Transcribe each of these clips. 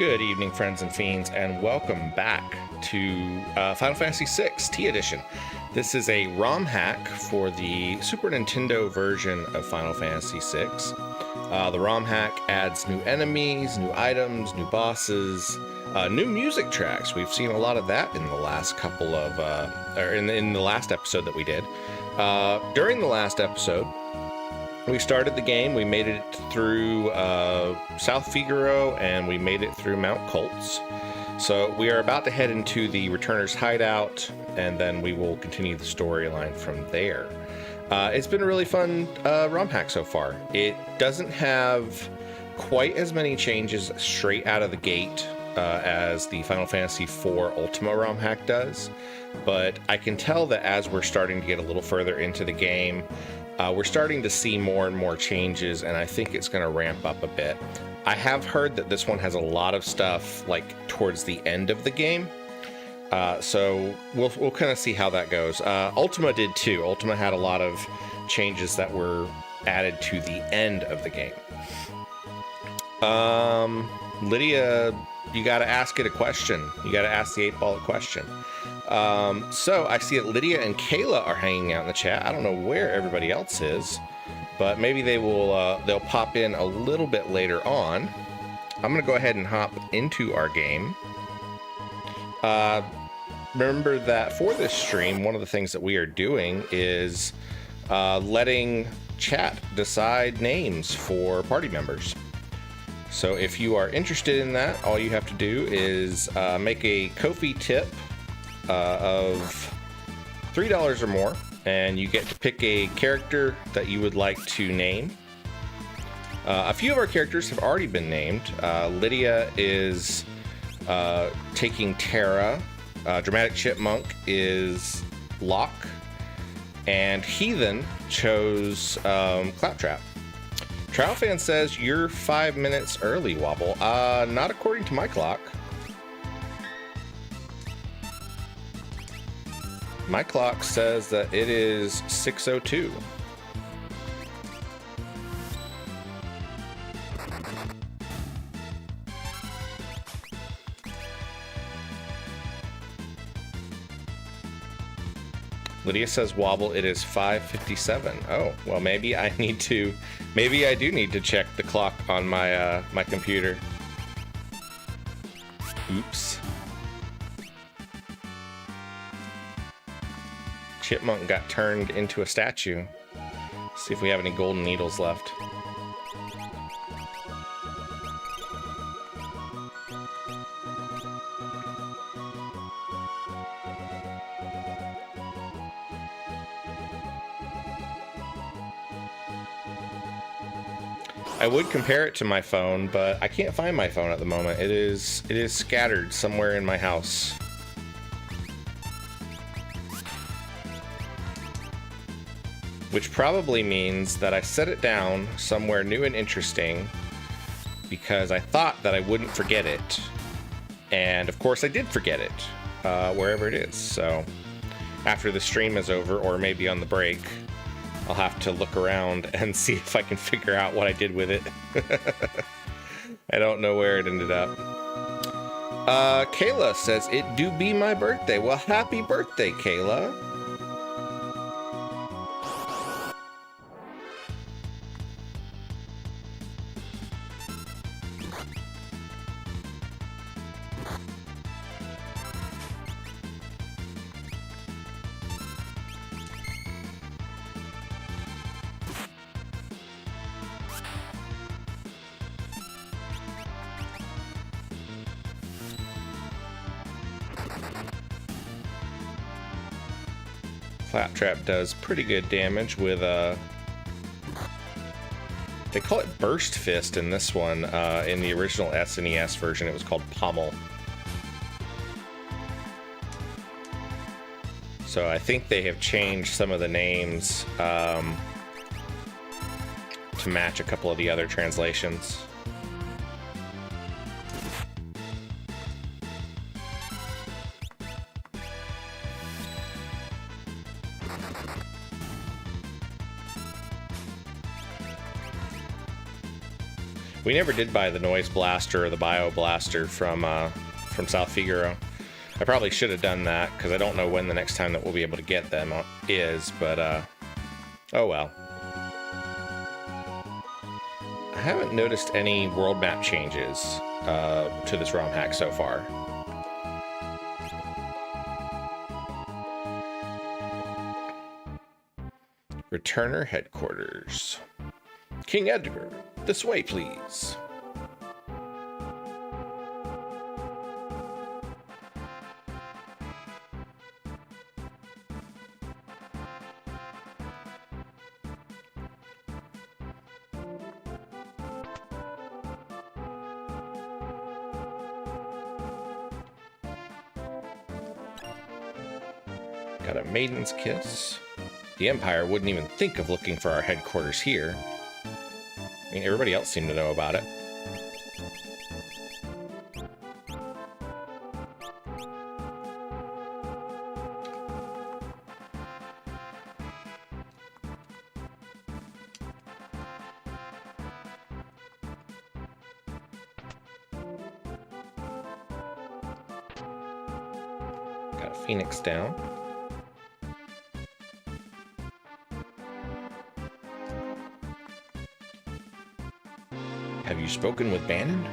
Good evening, friends and fiends, and welcome back to Final Fantasy VI T Edition. This is a ROM hack for the Super Nintendo version of Final Fantasy VI. The ROM hack adds new enemies, new items, new bosses, new music tracks. We've seen a lot of that in the last couple of, in the last episode that we did. During the last episode, we started the game, we made it through South Figaro, and we made it through Mount Kolts. So we are about to head into the Returner's hideout, and then we will continue the storyline from there. It's been a really fun ROM hack so far. It doesn't have quite as many changes straight out of the gate as the Final Fantasy IV Ultima ROM hack does, but I can tell that as we're starting to get a little further into the game, we're starting to see more and more changes, and I think it's going to ramp up a bit. I have heard that this one has a lot of stuff like towards the end of the game, so we'll kind of see how that goes. Ultima did too. Ultima had a lot of changes that were added to the end of the game. Lydia, you got to ask it a question. You got to ask the 8-ball a question. So I see that Lydia and Kayla are hanging out in the chat. I don't know where everybody else is, but maybe they will, they'll pop in a little bit later on. I'm going to go ahead and hop into our game. Remember that for this stream, one of the things that we are doing is letting chat decide names for party members. So if you are interested in that, all you have to do is make a Ko-fi tip of $3 or more, and you get to pick a character that you would like to name. A few of our characters have already been named. Lydia is taking Terra. Dramatic Chipmunk is Locke, and Heathen chose Claptrap. Trialfan says you're 5 minutes early, Wobble. Not according to my clock. My clock says that it is 6:02. Lydia says Wobble, it is 5:57. Oh, well, maybe I do need to check the clock on my my computer. Oops. Chipmunk got turned into a statue. Let's see if we have any golden needles left. I would compare it to my phone, but I can't find my phone at the moment. It is scattered somewhere in my house. Which probably means that I set it down somewhere new and interesting because I thought that I wouldn't forget it. And of course I did forget it, wherever it is. So after the stream is over, or maybe on the break, I'll have to look around and see if I can figure out what I did with it. I don't know where it ended up. Kayla says, it do be my birthday. Well, happy birthday, Kayla. Claptrap does pretty good damage with they call it Burst Fist in this one. In the original SNES version, it was called Pommel. So I think they have changed some of the names to match a couple of the other translations. We never did buy the Noise Blaster or the Bio Blaster from South Figaro. I probably should have done that, because I don't know when the next time that we'll be able to get them is, but, oh well. I haven't noticed any world map changes to this Romhack so far. Returner Headquarters. King Edgar, this way, please. Got a Maiden's Kiss. The Empire wouldn't even think of looking for our headquarters here. I mean, everybody else seemed to know about it. Got a Phoenix down. Have you spoken with Bannon?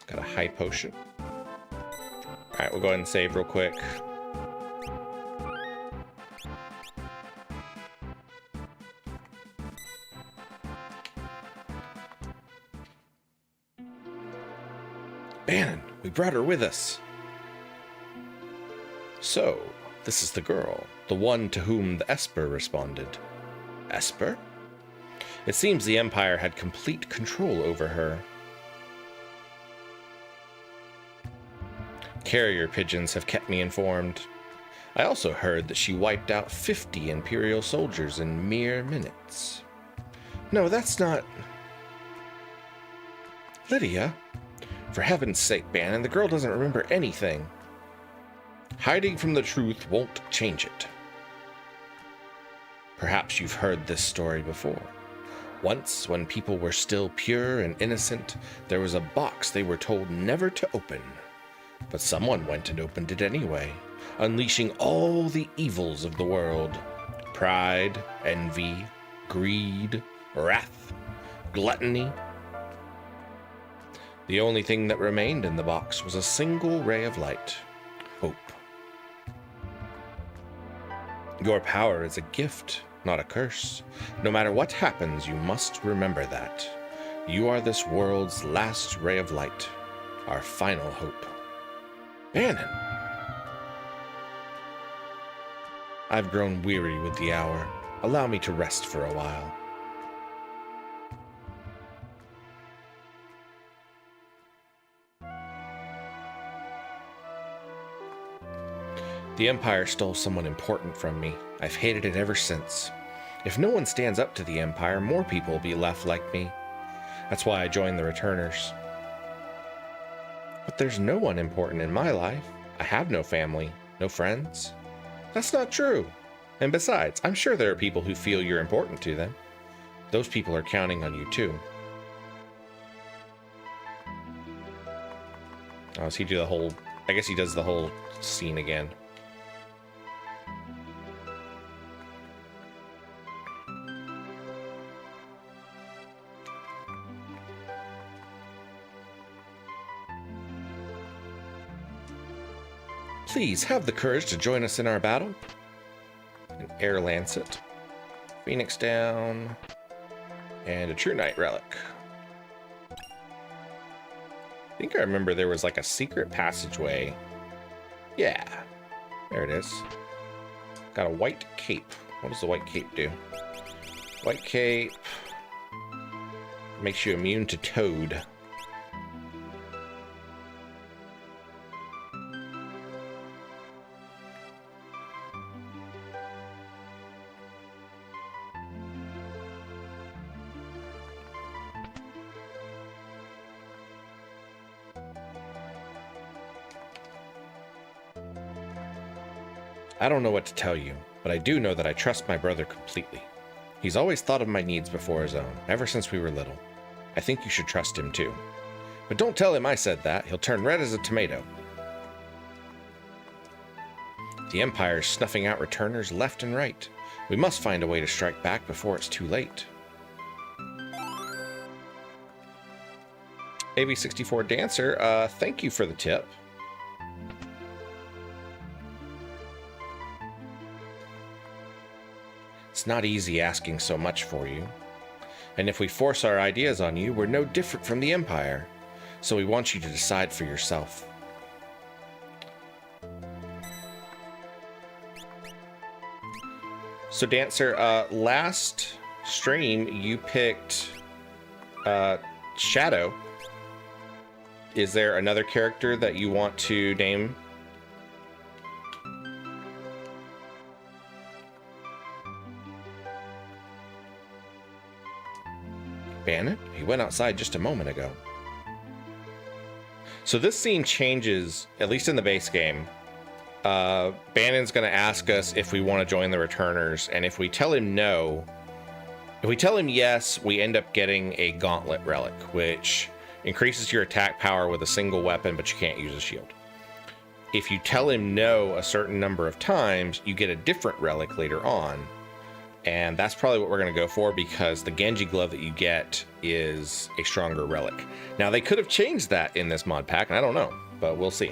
Got a high potion. Alright, we'll go ahead and save real quick. Bannon, we brought her with us. So, this is the girl, the one to whom the Esper responded. Esper? It seems the Empire had complete control over her. Carrier pigeons have kept me informed. I also heard that she wiped out 50 Imperial soldiers in mere minutes. No, that's not... Lydia? For heaven's sake, Bannon, the girl doesn't remember anything. Hiding from the truth won't change it. Perhaps you've heard this story before. Once, when people were still pure and innocent, there was a box they were told never to open. But someone went and opened it anyway, unleashing all the evils of the world. Pride, envy, greed, wrath, gluttony. The only thing that remained in the box was a single ray of light. Hope. Your power is a gift, not a curse. No matter what happens, you must remember that. You are this world's last ray of light, our final hope. Bannon! I've grown weary with the hour. Allow me to rest for a while. The Empire stole someone important from me. I've hated it ever since. If no one stands up to the Empire, more people will be left like me. That's why I joined the Returners. But there's no one important in my life. I have no family, no friends. That's not true. And besides, I'm sure there are people who feel you're important to them. Those people are counting on you too. Oh, does he do the whole... I guess he does the whole scene again. Please have the courage to join us in our battle. An Air Lancet. Phoenix down. And a True Knight Relic. I think I remember there was like a secret passageway. Yeah. There it is. Got a white cape. What does the white cape do? White cape makes you immune to Toad. I don't know what to tell you, but I do know that I trust my brother completely. He's always thought of my needs before his own, ever since we were little. I think you should trust him too. But don't tell him I said that. He'll turn red as a tomato. The Empire is snuffing out returners left and right. We must find a way to strike back before it's too late. AV64 Dancer, thank you for the tip. It's not easy asking so much for you. And if we force our ideas on you, we're no different from the Empire. So we want you to decide for yourself. So Dancer, last stream you picked Shadow. Is there another character that you want to name? Bannon? He went outside just a moment ago. So this scene changes, at least in the base game. Bannon's going to ask us if we want to join the Returners, and if we tell him no, if we tell him yes, we end up getting a Gauntlet Relic, which increases your attack power with a single weapon, but you can't use a shield. If you tell him no a certain number of times, you get a different relic later on, and that's probably what we're going to go for, because the Genji glove that you get is a stronger relic. Now, they could have changed that in this mod pack, and I don't know, but we'll see.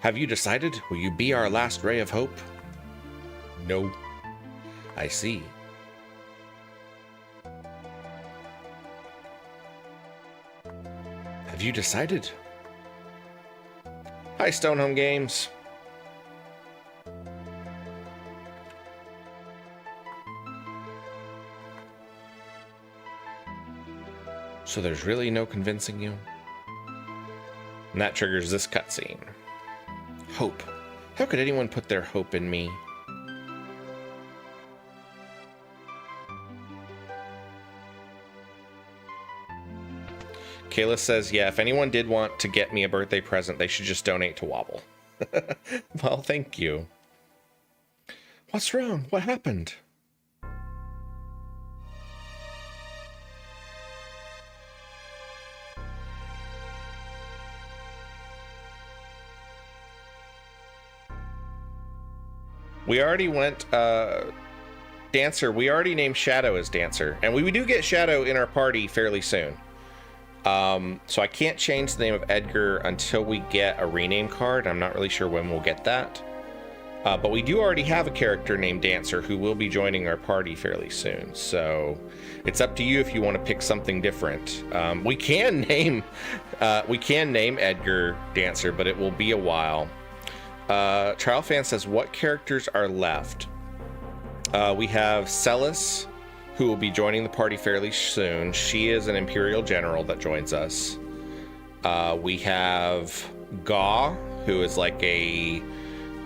Have you decided? Will you be our last ray of hope? No. I see. Have you decided? Hi, Stonehome Games. So there's really no convincing you? And that triggers this cutscene. Hope. How could anyone put their hope in me? Kayla says, yeah, if anyone did want to get me a birthday present, they should just donate to Wobble. Well, thank you. What's wrong? What happened? We already went, Dancer. We already named Shadow as Dancer. And we do get Shadow in our party fairly soon. So I can't change the name of Edgar until we get a rename card. I'm not really sure when we'll get that. But we do already have a character named Dancer who will be joining our party fairly soon. So it's up to you if you want to pick something different. We can name Edgar Dancer, but it will be a while. Trial Fan says, what characters are left? We have Celes, who will be joining the party fairly soon. She is an Imperial General that joins us. We have Gaw, who is like a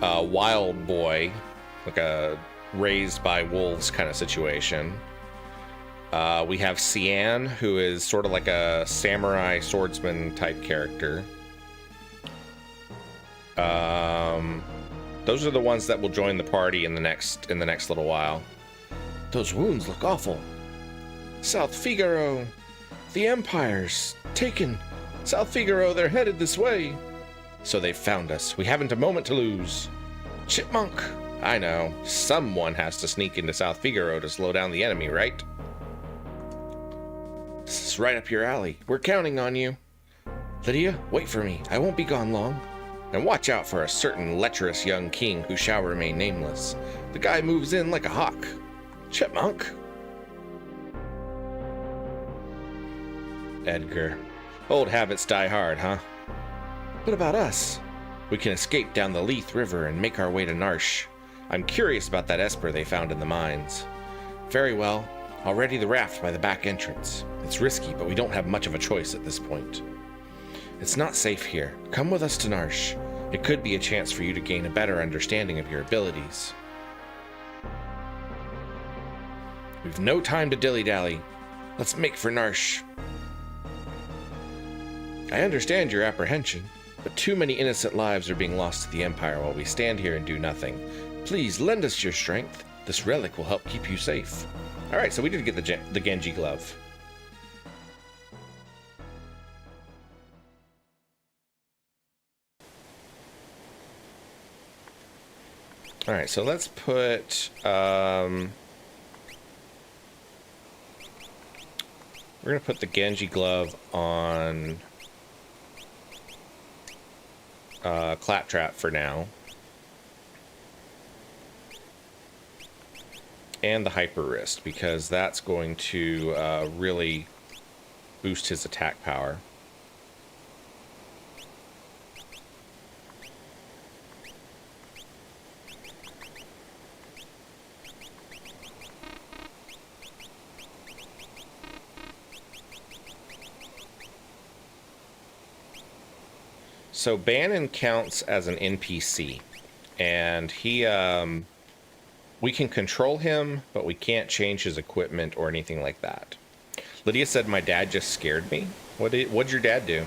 wild boy, like a raised by wolves kind of situation. We have Cian, who is sort of like a samurai swordsman type character. Those are the ones that will join the party in the next little while. Those wounds look awful. South Figaro! The Empire's taken! South Figaro, they're headed this way! So they've found us. We haven't a moment to lose. Chipmunk! I know. Someone has to sneak into South Figaro to slow down the enemy, right? This is right up your alley. We're counting on you. Lydia, wait for me. I won't be gone long. And watch out for a certain lecherous young king who shall remain nameless. The guy moves in like a hawk. Chipmunk. Edgar. Old habits die hard, huh? What about us? We can escape down the Lethe River and make our way to Narshe. I'm curious about that Esper they found in the mines. Very well. I'll ready the raft by the back entrance. It's risky, but we don't have much of a choice at this point. It's not safe here. Come with us to Narshe. It could be a chance for you to gain a better understanding of your abilities. We've no time to dilly-dally. Let's make for Narshe. I understand your apprehension. but too many innocent lives are being lost to the Empire while we stand here and do nothing. Please lend us your strength. This relic will help keep you safe. All right, so we did get the Genji glove. All right, so let's put we're gonna put the Genji glove on Claptrap for now, and the Hyper Wrist, because that's going to really boost his attack power. So Bannon counts as an NPC, and he, we can control him, but we can't change his equipment or anything like that. Lydia said, my dad just scared me. What'd your dad do?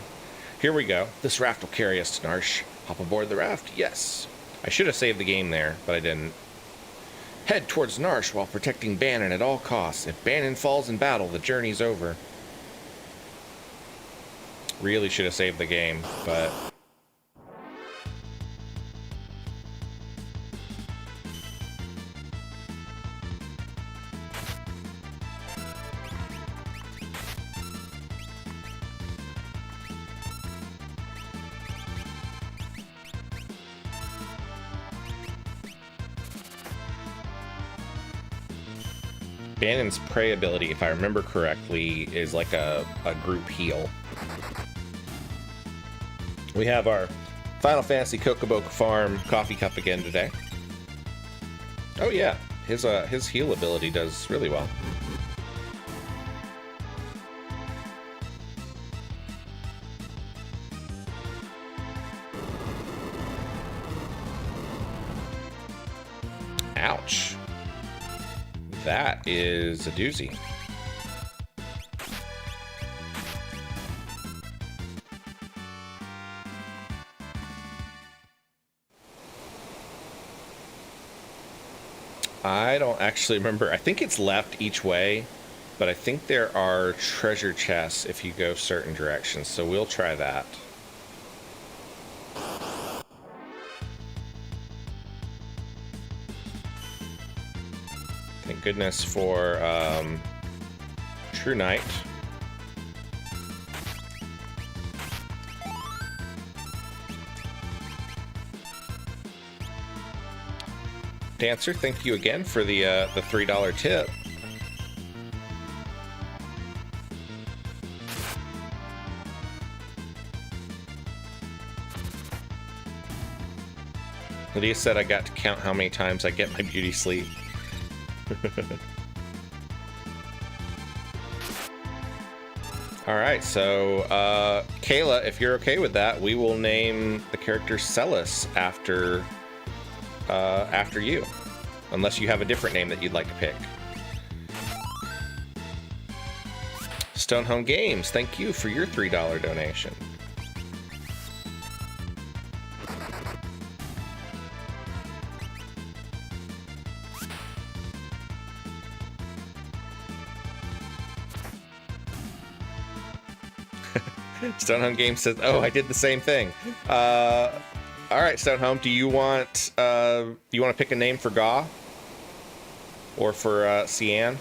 Here we go. This raft will carry us to Narshe. Hop aboard the raft? Yes. I should have saved the game there, but I didn't. Head towards Narshe while protecting Bannon at all costs. If Bannon falls in battle, the journey's over. Really should have saved the game, but... Bannon's prey ability, if I remember correctly, is like a group heal. We have our Final Fantasy Kokobo Farm coffee cup again today. Oh yeah, his heal ability does really well. Ouch. That is a doozy. I don't actually remember. I think it's left each way, but I think there are treasure chests if you go certain directions, so we'll try that. Thank goodness for True Knight. Dancer, thank you again for the $3 tip. Lydia said I got to count how many times I get my beauty sleep. Alright, so Kayla, if you're okay with that, we will name the character Celes after you, unless you have a different name that you'd like to pick. Stonehome Games, thank you for your $3 donation. Stonehome Games says, oh, I did the same thing. All right, Stonehome, do you want to pick a name for Gaw? Or for Cian?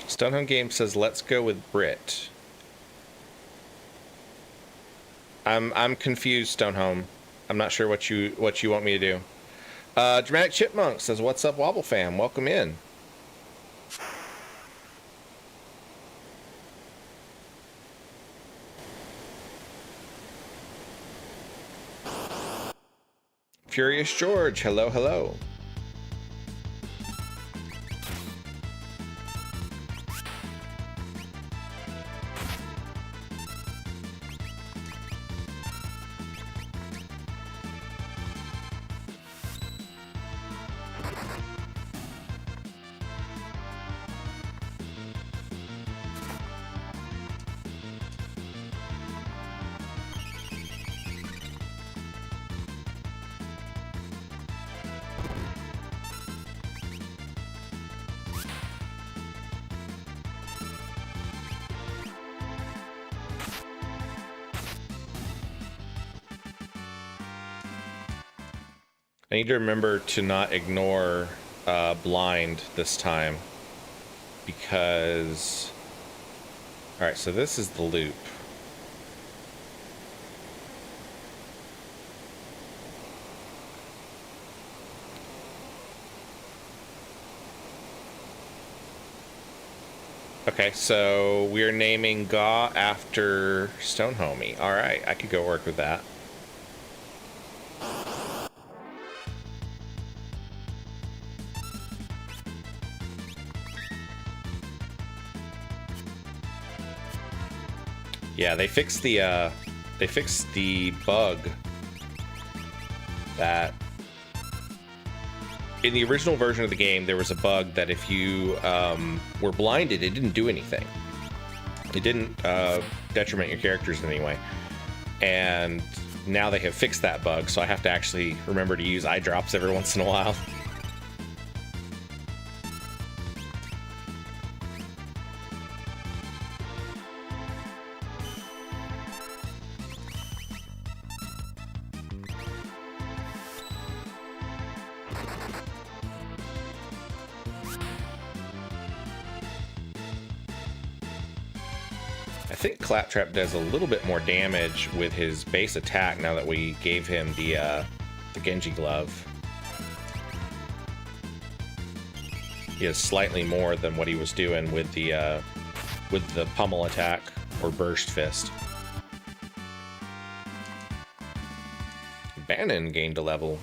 Stonehome Game says, let's go with Brit. I'm confused, Stonehome. I'm not sure what you want me to do. Dramatic Chipmunk says, what's up, Wobble Fam? Welcome in. Furious George, hello, hello. I need to remember to not ignore blind this time, because... Alright, so this is the loop. Okay, so we're naming Gaw after Stonehomie. Alright, I could go work with that. Yeah, they fixed the bug that in the original version of the game, there was a bug that if you were blinded, it didn't do anything. It didn't detriment your characters in any way. And now they have fixed that bug, so I have to actually remember to use eye drops every once in a while. I think Claptrap does a little bit more damage with his base attack now that we gave him the Genji glove. He has slightly more than what he was doing with the pummel attack or burst fist. Bannon gained a level.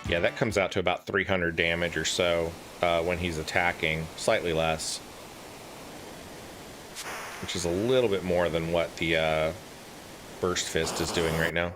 Yeah, that comes out to about 300 damage or so when he's attacking, slightly less. Which is a little bit more than what the Burst Fist is doing right now.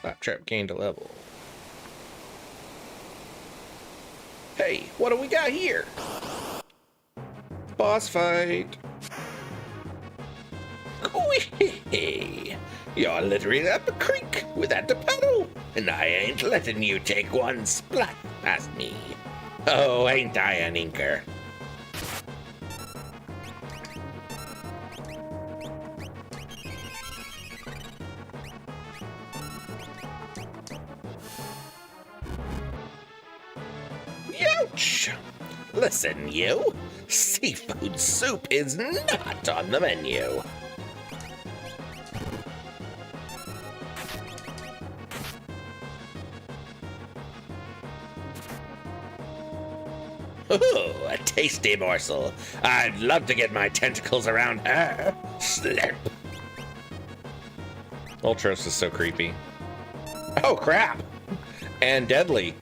Claptrap gained a level. Hey, what do we got here? Boss fight. Hey, you're littering up a creek without a paddle, and I ain't letting you take one splat past me. Oh, ain't I an inker? Ouch! Listen, you. Seafood soup is not on the menu. Ooh, a tasty morsel. I'd love to get my tentacles around her. Slurp. Ultros is so creepy. Oh, crap! And deadly.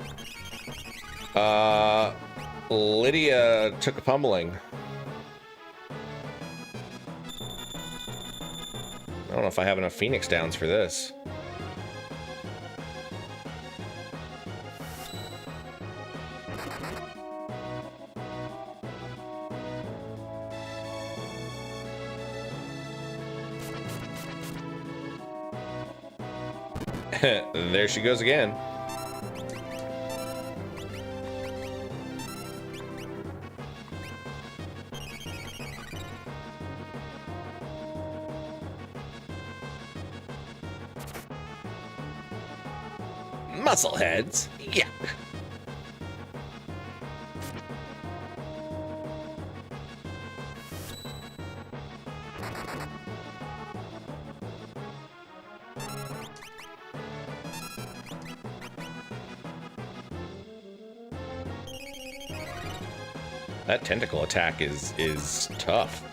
Lydia took a pummeling. I don't know if I have enough Phoenix Downs for this. There she goes again. Muscleheads? Yuck. That tentacle attack is tough.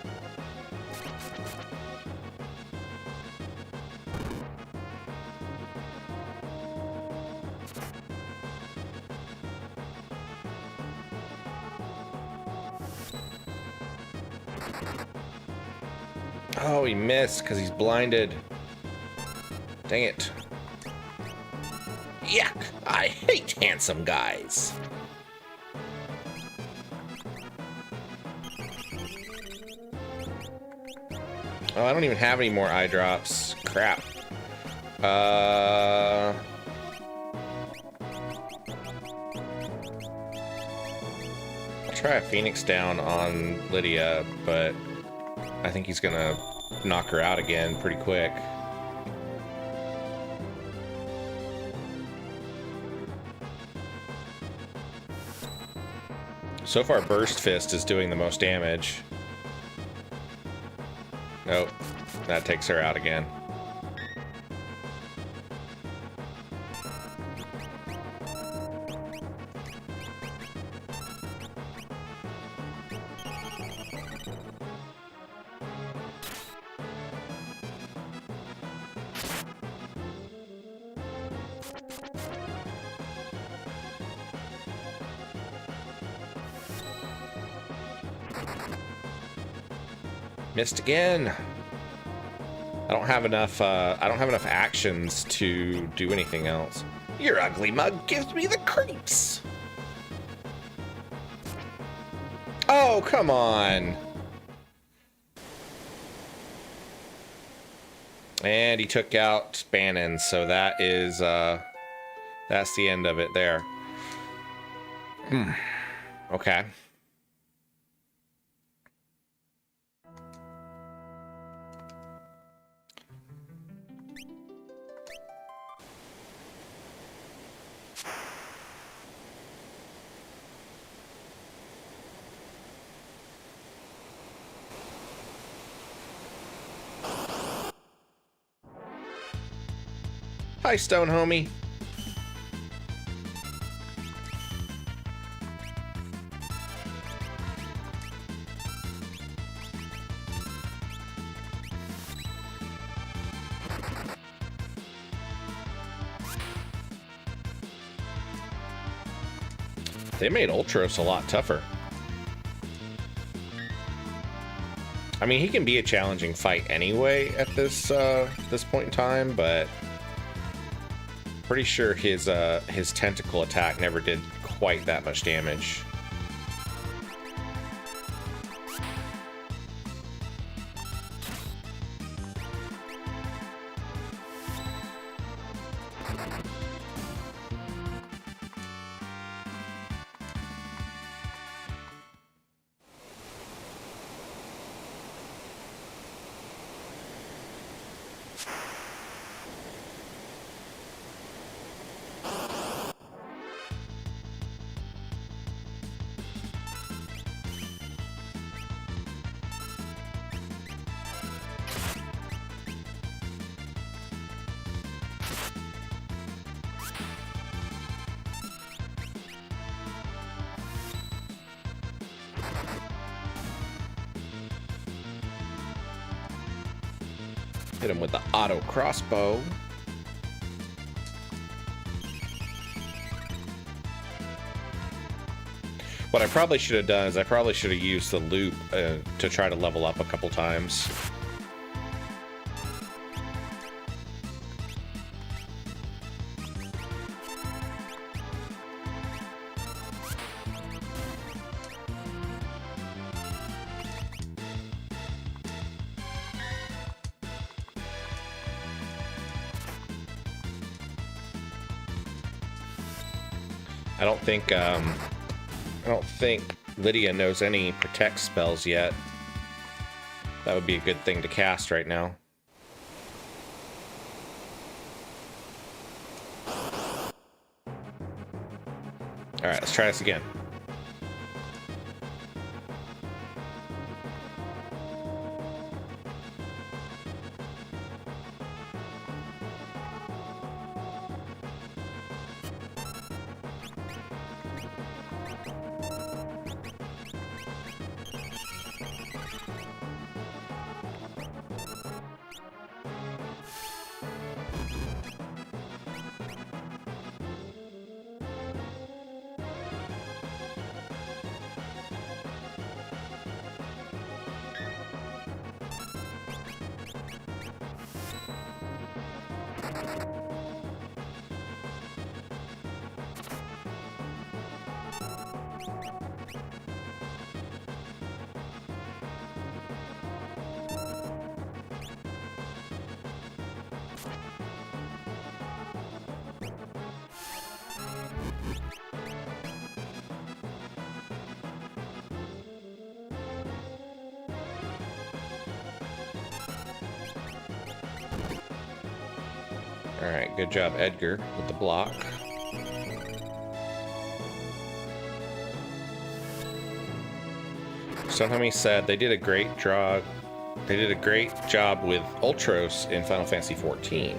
Oh, he missed because he's blinded. Dang it. Yuck. I hate handsome guys. Oh, I don't even have any more eye drops. Crap. I'll try a Phoenix down on Lydia, but I think he's gonna knock her out again pretty quick. So far, Burst Fist is doing the most damage. Nope, that takes her out again. Missed again. I don't have enough actions to do anything else. Your ugly mug gives me the creeps. Oh, come on. And he took out Bannon, so that is that's the end of it there. Okay. Hi, Stone Homie. They made Ultros a lot tougher. I mean, he can be a challenging fight anyway at this point in time, but pretty sure his tentacle attack never did quite that much damage. Hit him with the auto crossbow. What I probably should have done is I probably should have used the loop to try to level up a couple times. I don't think Lydia knows any protect spells yet. That would be a good thing to cast right now. Alright, let's try this again. Alright, good job, Edgar, with the block. Sometimes said they did a great job. They did a great job with Ultros in Final Fantasy XIV.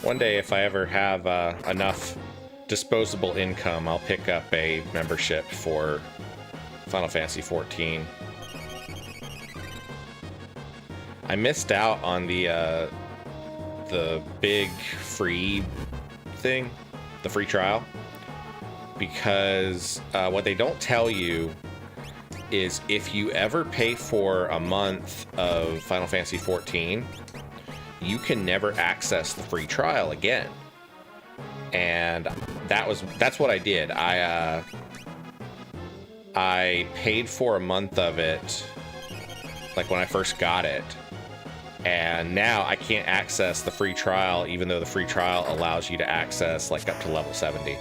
One day, if I ever have enough disposable income, I'll pick up a membership for Final Fantasy XIV. I missed out on the big free thing, the free trial, because what they don't tell you is if you ever pay for a month of Final Fantasy XIV, you can never access the free trial again. And that's what I did. I paid for a month of it, like when I first got it, and now I can't access the free trial, even though the free trial allows you to access like up to level 70.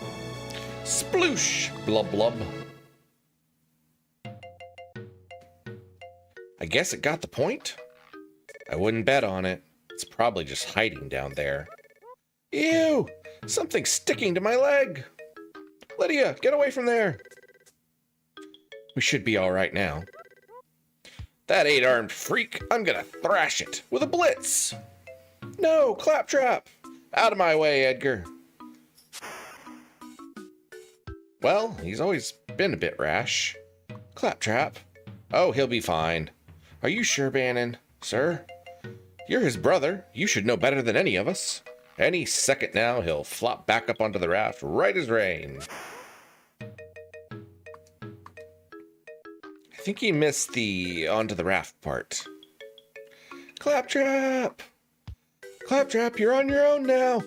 Sploosh! Blub blub. I guess it got the point. I wouldn't bet on it. It's probably just hiding down there. Ew! Something's sticking to my leg! Lydia, get away from there! We should be alright now. That 8-armed freak, I'm gonna thrash it with a blitz! No, Claptrap! Out of my way, Edgar! Well, he's always been a bit rash. Claptrap? Oh, he'll be fine. Are you sure, Bannon? Sir? You're his brother. You should know better than any of us. Any second now, he'll flop back up onto the raft right as rain. I think he missed the onto the raft part. Claptrap! Claptrap, you're on your own now.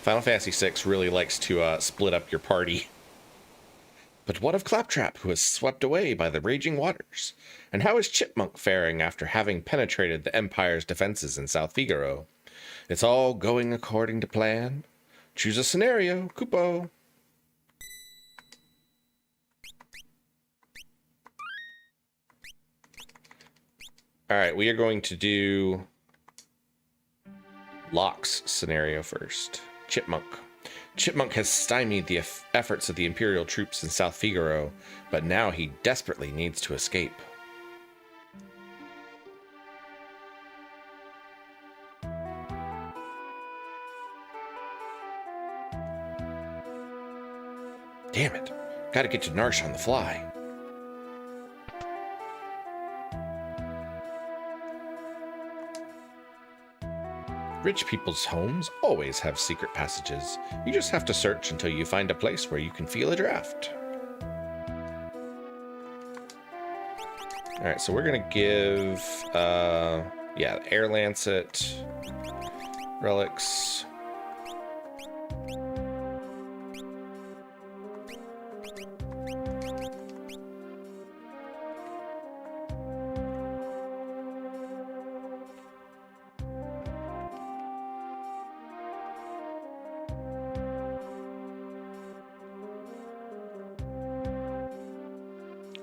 Final Fantasy VI really likes to split up your party. But what of Claptrap, who is swept away by the raging waters? And how is Chipmunk faring after having penetrated the Empire's defenses in South Figaro? It's all going according to plan. Choose a scenario, Kupo. All right, we are going to do Locke's scenario first. Chipmunk. Chipmunk has stymied the efforts of the Imperial troops in South Figaro, but now he desperately needs to escape. Damn it. Gotta get to Narshe on the fly. Rich people's homes always have secret passages. You just have to search until you find a place where you can feel a draft. Alright, so we're gonna give, Air Lancet, relics.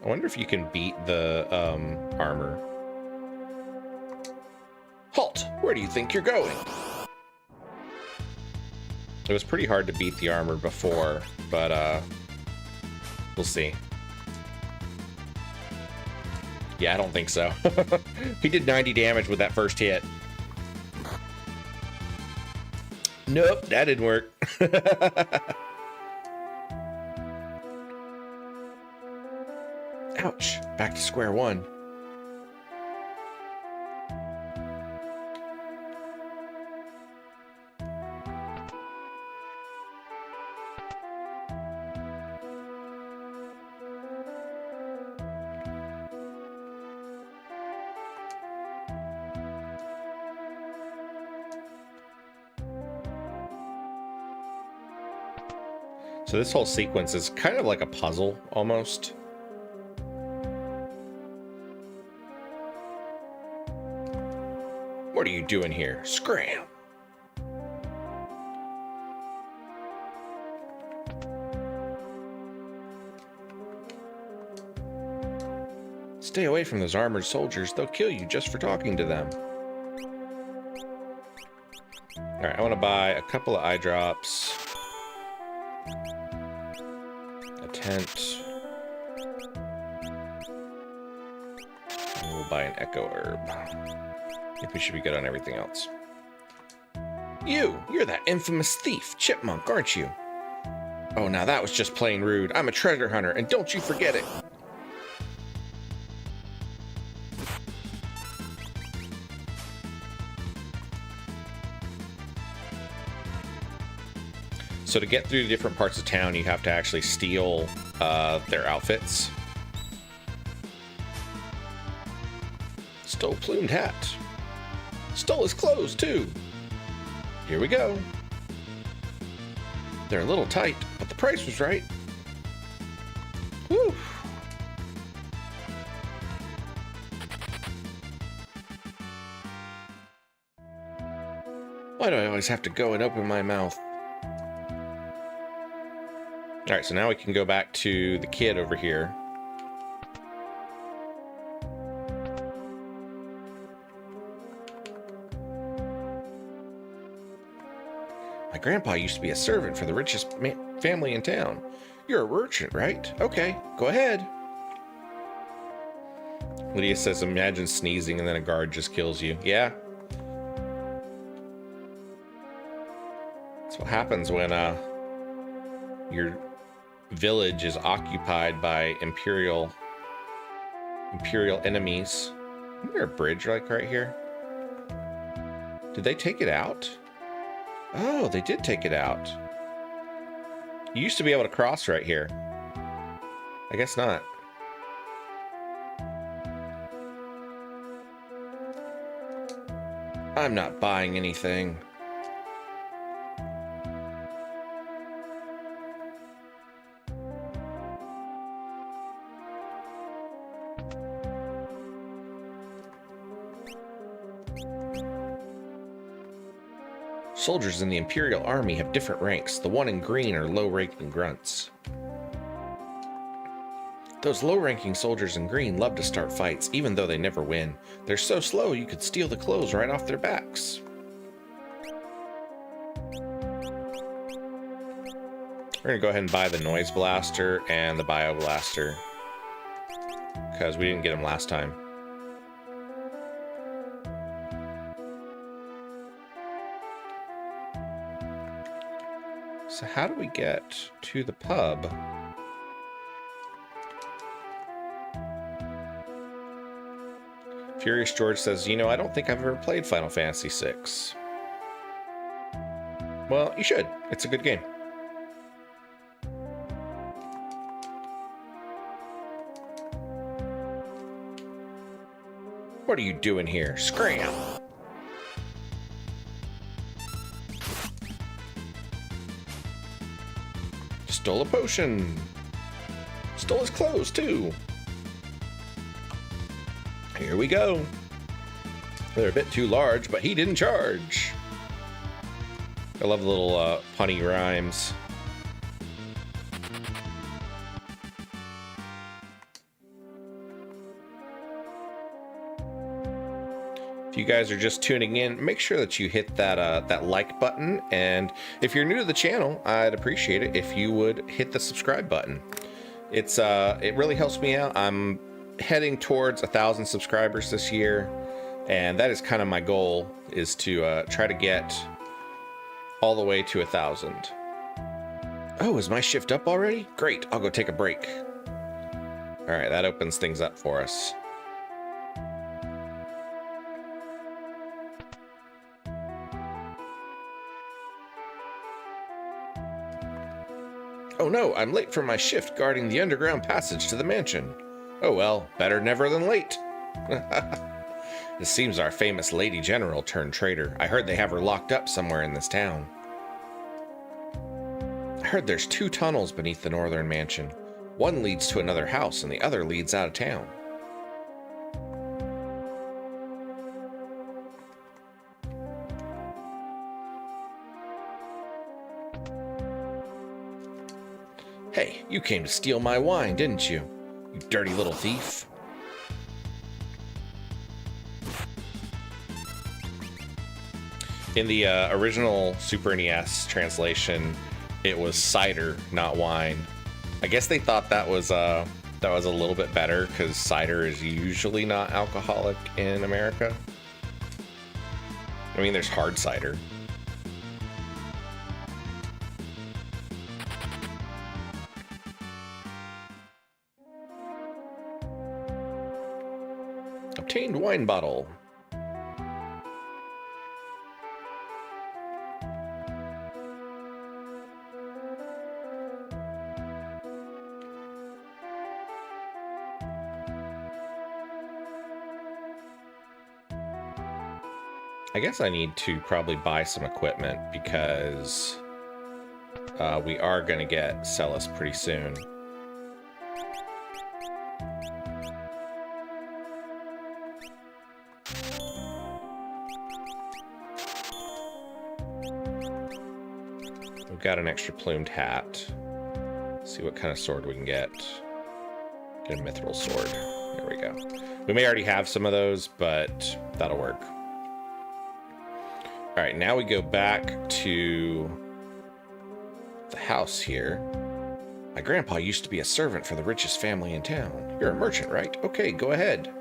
I wonder if you can beat the armor. Halt! Where do you think you're going? It was pretty hard to beat the armor before, but we'll see. Yeah, I don't think so. He did 90 damage with that first hit. Nope, that didn't work. Ouch, back to square one. So this whole sequence is kind of like a puzzle, almost. What are you doing here? Scram! Stay away from those armored soldiers. They'll kill you just for talking to them. Alright, I want to buy a couple of eye drops. A tent. And we'll buy an echo herb. I think we should be good on everything else. You're that infamous thief, Chipmunk, aren't you? Oh, now that was just plain rude. I'm a treasure hunter, and don't you forget it. So to get through the different parts of town, you have to actually steal their outfits. Stole plumed hat. Stole his clothes, too. Here we go. They're a little tight, but the price was right. Whew. Why do I always have to go and open my mouth? Alright, so now we can go back to the kid over here. My grandpa used to be a servant for the richest family in town. You're a merchant, right? Okay, go ahead. Lydia says, imagine sneezing and then a guard just kills you. Yeah. That's what happens when your village is occupied by Imperial enemies. Isn't there a bridge like right here? Did they take it out? Oh, they did take it out. You used to be able to cross right here. I guess not. I'm not buying anything. Soldiers in the Imperial Army have different ranks. The one in green are low-ranking grunts. Those low-ranking soldiers in green love to start fights, even though they never win. They're so slow you could steal the clothes right off their backs. We're gonna go ahead and buy the noise blaster and the bio blaster, because we didn't get them last time. So how do we get to the pub? Furious George says, you know, I don't think I've ever played Final Fantasy VI. Well, you should. It's a good game. What are you doing here? Scram! Stole a potion. Stole his clothes, too. Here we go. They're a bit too large, but he didn't charge. I love the little punny rhymes. If you guys are just tuning in, make sure that you hit that that like button, and if you're new to the channel, I'd appreciate it if you would hit the subscribe button. It's it really helps me out. I'm heading towards 1,000 subscribers this year, and that is kind of my goal, is to try to get all the way to 1,000. Oh, is my shift up already? Great, I'll go take a break. All right, that opens things up for us. Oh no, I'm late for my shift guarding the underground passage to the mansion. Oh well, better never than late. It seems our famous Lady General turned traitor. I heard they have her locked up somewhere in this town. I heard there's 2 tunnels beneath the northern mansion. One leads to another house and the other leads out of town. Hey, you came to steal my wine, didn't you? You dirty little thief. In the original Super NES translation, it was cider, not wine. I guess they thought that was a little bit better, because cider is usually not alcoholic in America. I mean, there's hard cider. Obtained wine bottle. I guess I need to probably buy some equipment, because we are going to get Celes pretty soon. We've got an extra plumed hat. Let's see what kind of sword we can get. Get a mithril sword. There we go. We may already have some of those, but that'll work. All right, now we go back to the house here. My grandpa used to be a servant for the richest family in town. You're a merchant, right? Okay, go ahead.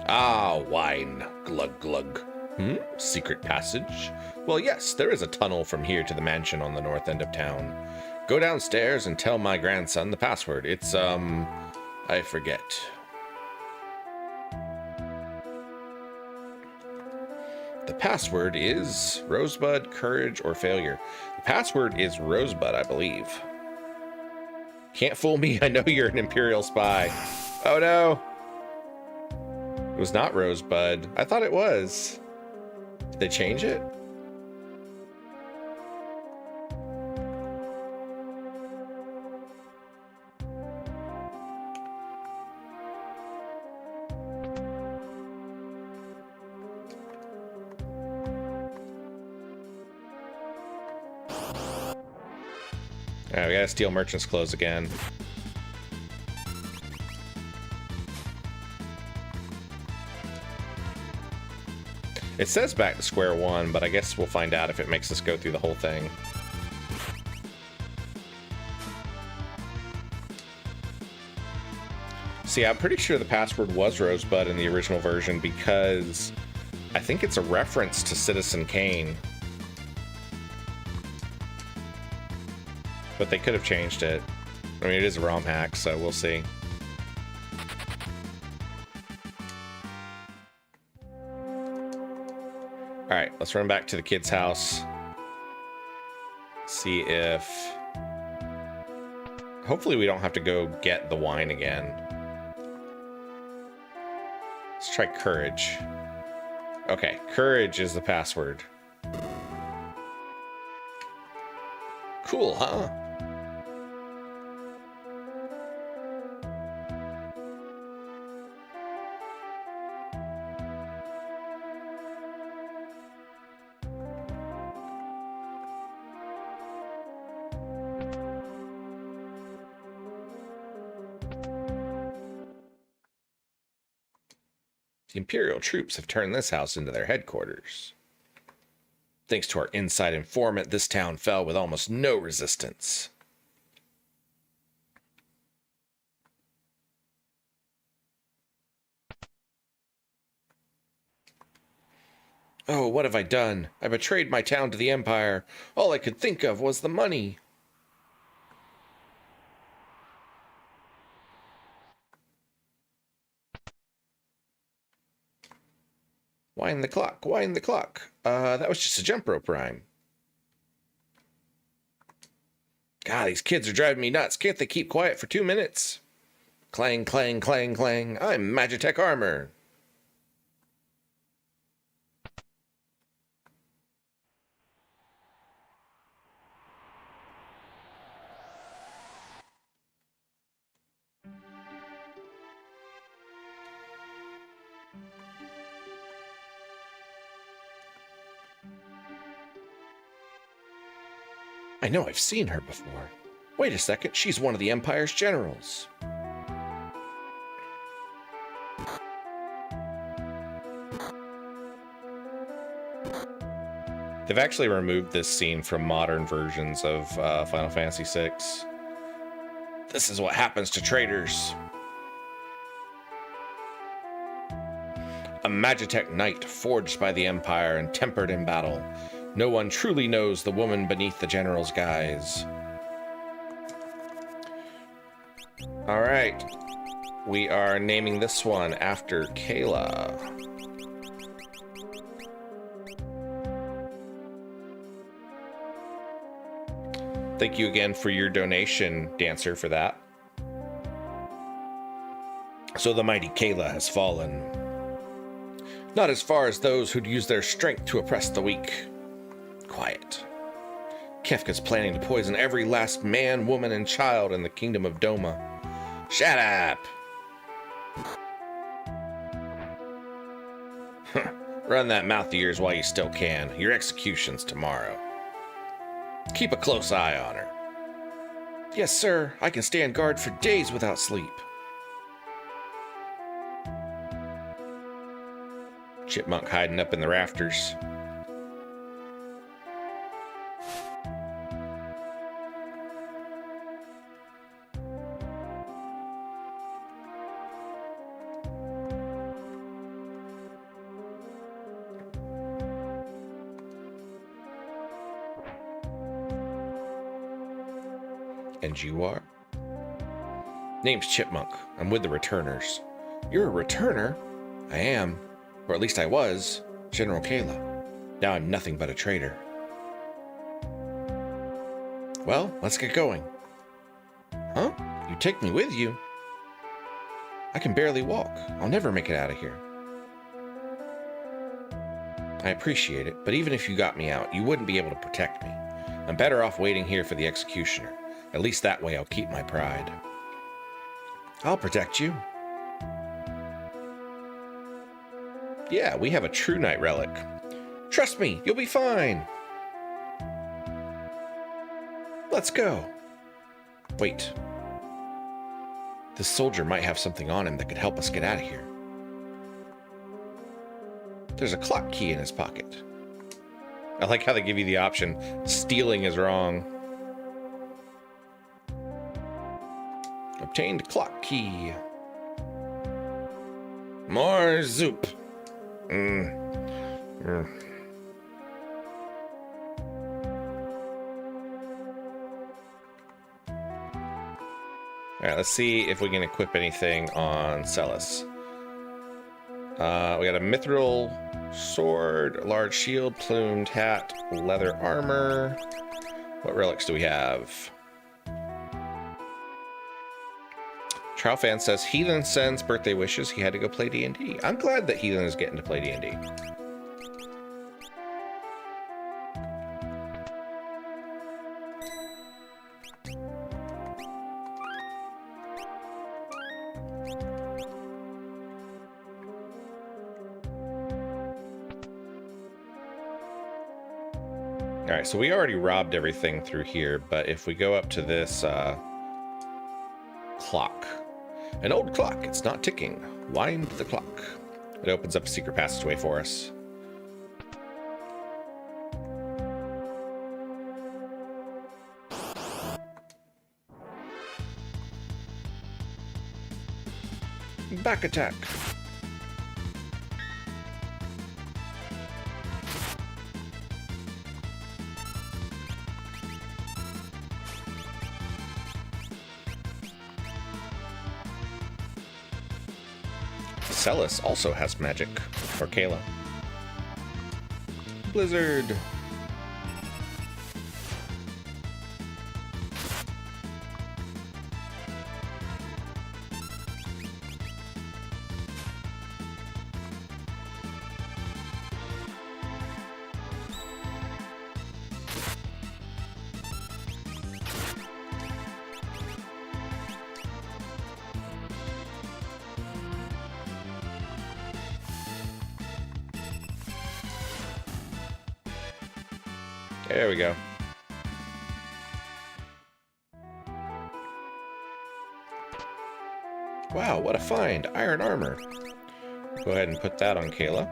Ah, wine. Glug, glug. Secret passage? Well, yes, there is a tunnel from here to the mansion on the north end of town. Go downstairs and tell my grandson the password. It's, I forget. The password is Rosebud, Courage, or Failure. The password is Rosebud, I believe. Can't fool me. I know you're an Imperial spy. Oh, no. It was not Rosebud. I thought it was. Did they change it? Alright, we gotta steal Merchant's Clothes again. It says back to square one, but I guess we'll find out if it makes us go through the whole thing. See, I'm pretty sure the password was Rosebud in the original version because I think it's a reference to Citizen Kane. But they could have changed it. I mean, it is a ROM hack, so we'll see. Alright, let's run back to the kid's house. See if... Hopefully we don't have to go get the wine again. Let's try courage. Okay, courage is the password. Cool, huh? The Imperial troops have turned this house into their headquarters. Thanks to our inside informant, this town fell with almost no resistance. Oh, what have I done? I betrayed my town to the Empire. All I could think of was the money. Wind the clock, wind the clock. That was just a jump rope rhyme. God, these kids are driving me nuts. Can't they keep quiet for 2 minutes? Clang, clang, clang, clang. I'm Magitek armor. I know I've seen her before. Wait a second, she's one of the Empire's generals. They've actually removed this scene from modern versions of Final Fantasy VI. This is what happens to traitors. A Magitek knight forged by the Empire and tempered in battle. No one truly knows the woman beneath the general's guise. All right. We are naming this one after Kayla. Thank you again for your donation, Dancer, for that. So the mighty Kayla has fallen. Not as far as those who'd use their strength to oppress the weak. Quiet. Kefka's planning to poison every last man, woman, and child in the kingdom of Doma. Shut up! Run that mouth of yours while you still can. Your execution's tomorrow. Keep a close eye on her. Yes, sir. I can stand guard for days without sleep. Chipmunk hiding up in the rafters. And you are? Name's Chipmunk. I'm with the Returners. You're a Returner? I am. Or at least I was. General Kayla. Now I'm nothing but a traitor. Well, let's get going. Huh? You take me with you? I can barely walk. I'll never make it out of here. I appreciate it, but even if you got me out, you wouldn't be able to protect me. I'm better off waiting here for the executioner. At least that way I'll keep my pride. I'll protect you. Yeah, we have a True Knight relic. Trust me, you'll be fine. Let's go. Wait. This soldier might have something on him that could help us get out of here. There's a clock key in his pocket. I like how they give you the option. Stealing is wrong. Obtained clock key. More zoop. Alright, let's see if we can equip anything on Celes. We got a mithril sword, large shield, plumed hat, leather armor. What relics do we have? Trowfan says Heathen sends birthday wishes. He had to go play D&D. I'm glad that Heathen is getting to play D&D. Alright, so we already robbed everything through here, but if we go up to this clock. An old clock, it's not ticking. Wind the clock. It opens up a secret passageway for us. Back attack. Celes also has magic, or Kayla. Blizzard. There we go. Wow, what a find. Iron armor. Go ahead and put that on Kayla.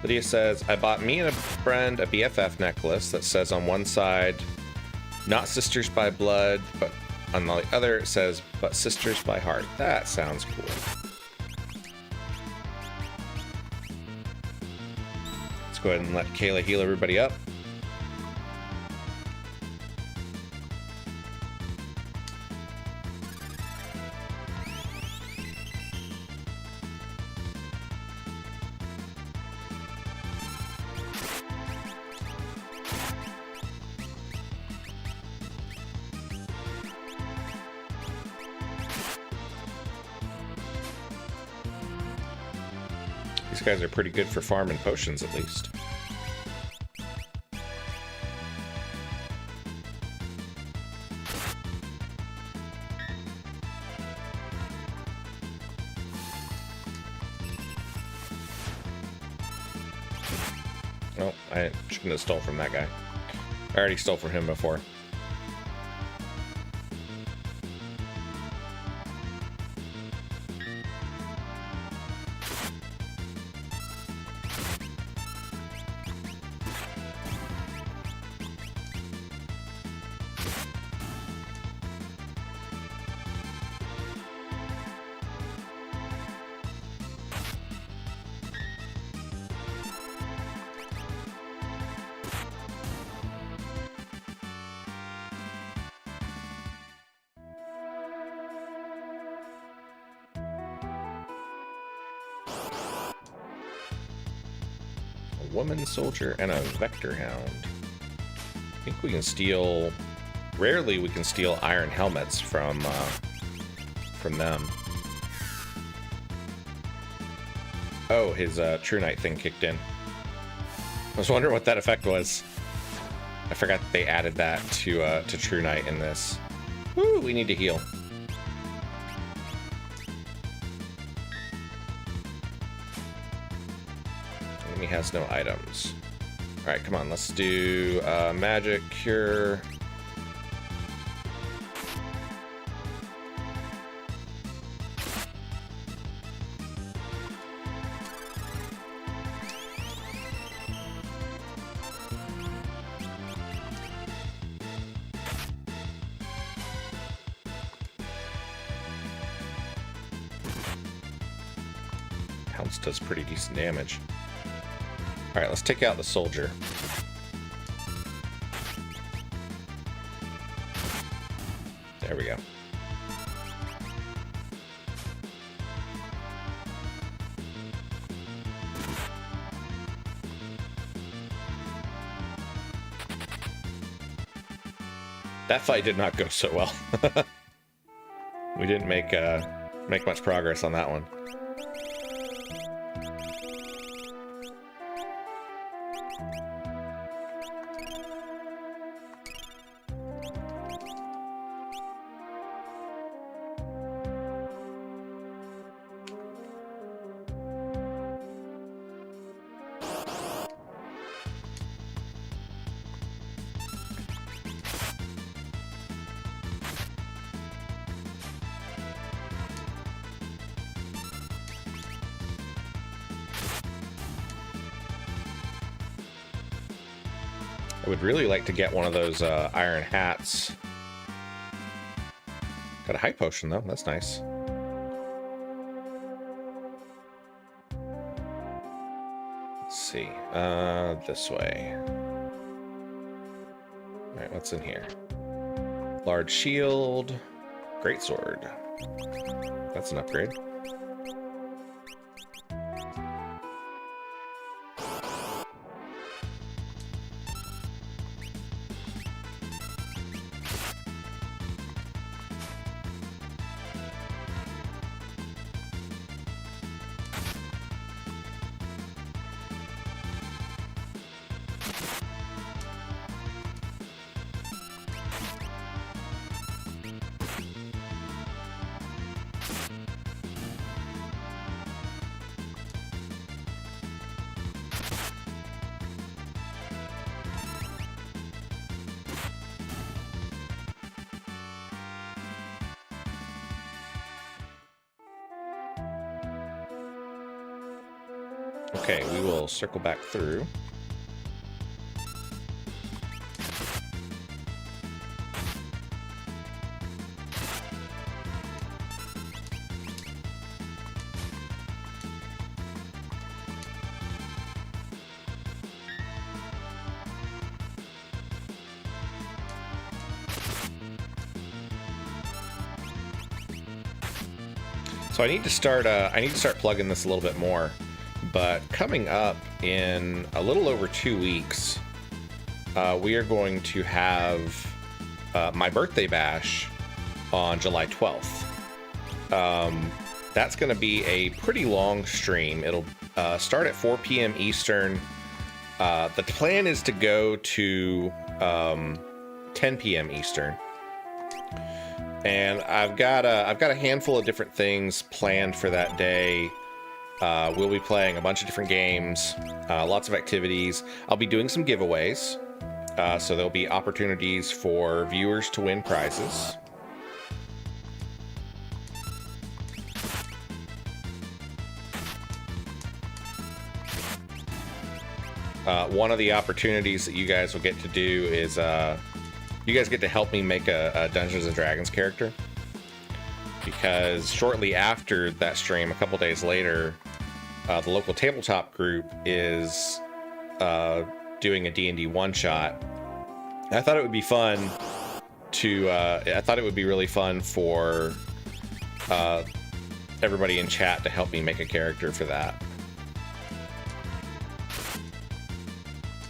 Lydia says, I bought me and a friend a BFF necklace that says on one side, not sisters by blood, but on the other it says, but sisters by heart. That sounds cool. Let's go ahead and let Kayla heal everybody up. These guys are pretty good for farming potions, at least. Oh, I shouldn't have stole from that guy. I already stole from him before. Woman soldier and a vector hound. I think we can steal. Rarely we can steal iron helmets from them. Oh, his True Knight thing kicked in. I was wondering what that effect was. I forgot that they added that to True Knight in this. Woo, we need to heal. Enemy has no items. All right, come on, let's do magic cure. Pounce does pretty decent damage. All right, let's take out the soldier. There we go. That fight did not go so well. We didn't make much progress on that one. I would really like to get one of those iron hats. Got a high potion though, that's nice. Let's see, this way. All right, what's in here? Large shield, great sword. That's an upgrade. Okay, we will circle back through. So I need to start plugging this a little bit more. But coming up in a little over 2 weeks, we are going to have my birthday bash on July 12th. That's going to be a pretty long stream. It'll start at 4 p.m. Eastern. The plan is to go to 10 p.m. Eastern. And I've got a handful of different things planned for that day. We'll be playing a bunch of different games, lots of activities. I'll be doing some giveaways, so there'll be opportunities for viewers to win prizes. One of the opportunities that you guys will get to do is you guys get to help me make a Dungeons & Dragons character. Because shortly after that stream, a couple days later, the local tabletop group is doing a D&D one-shot. I thought it would be fun to... I thought it would be really fun for everybody in chat to help me make a character for that.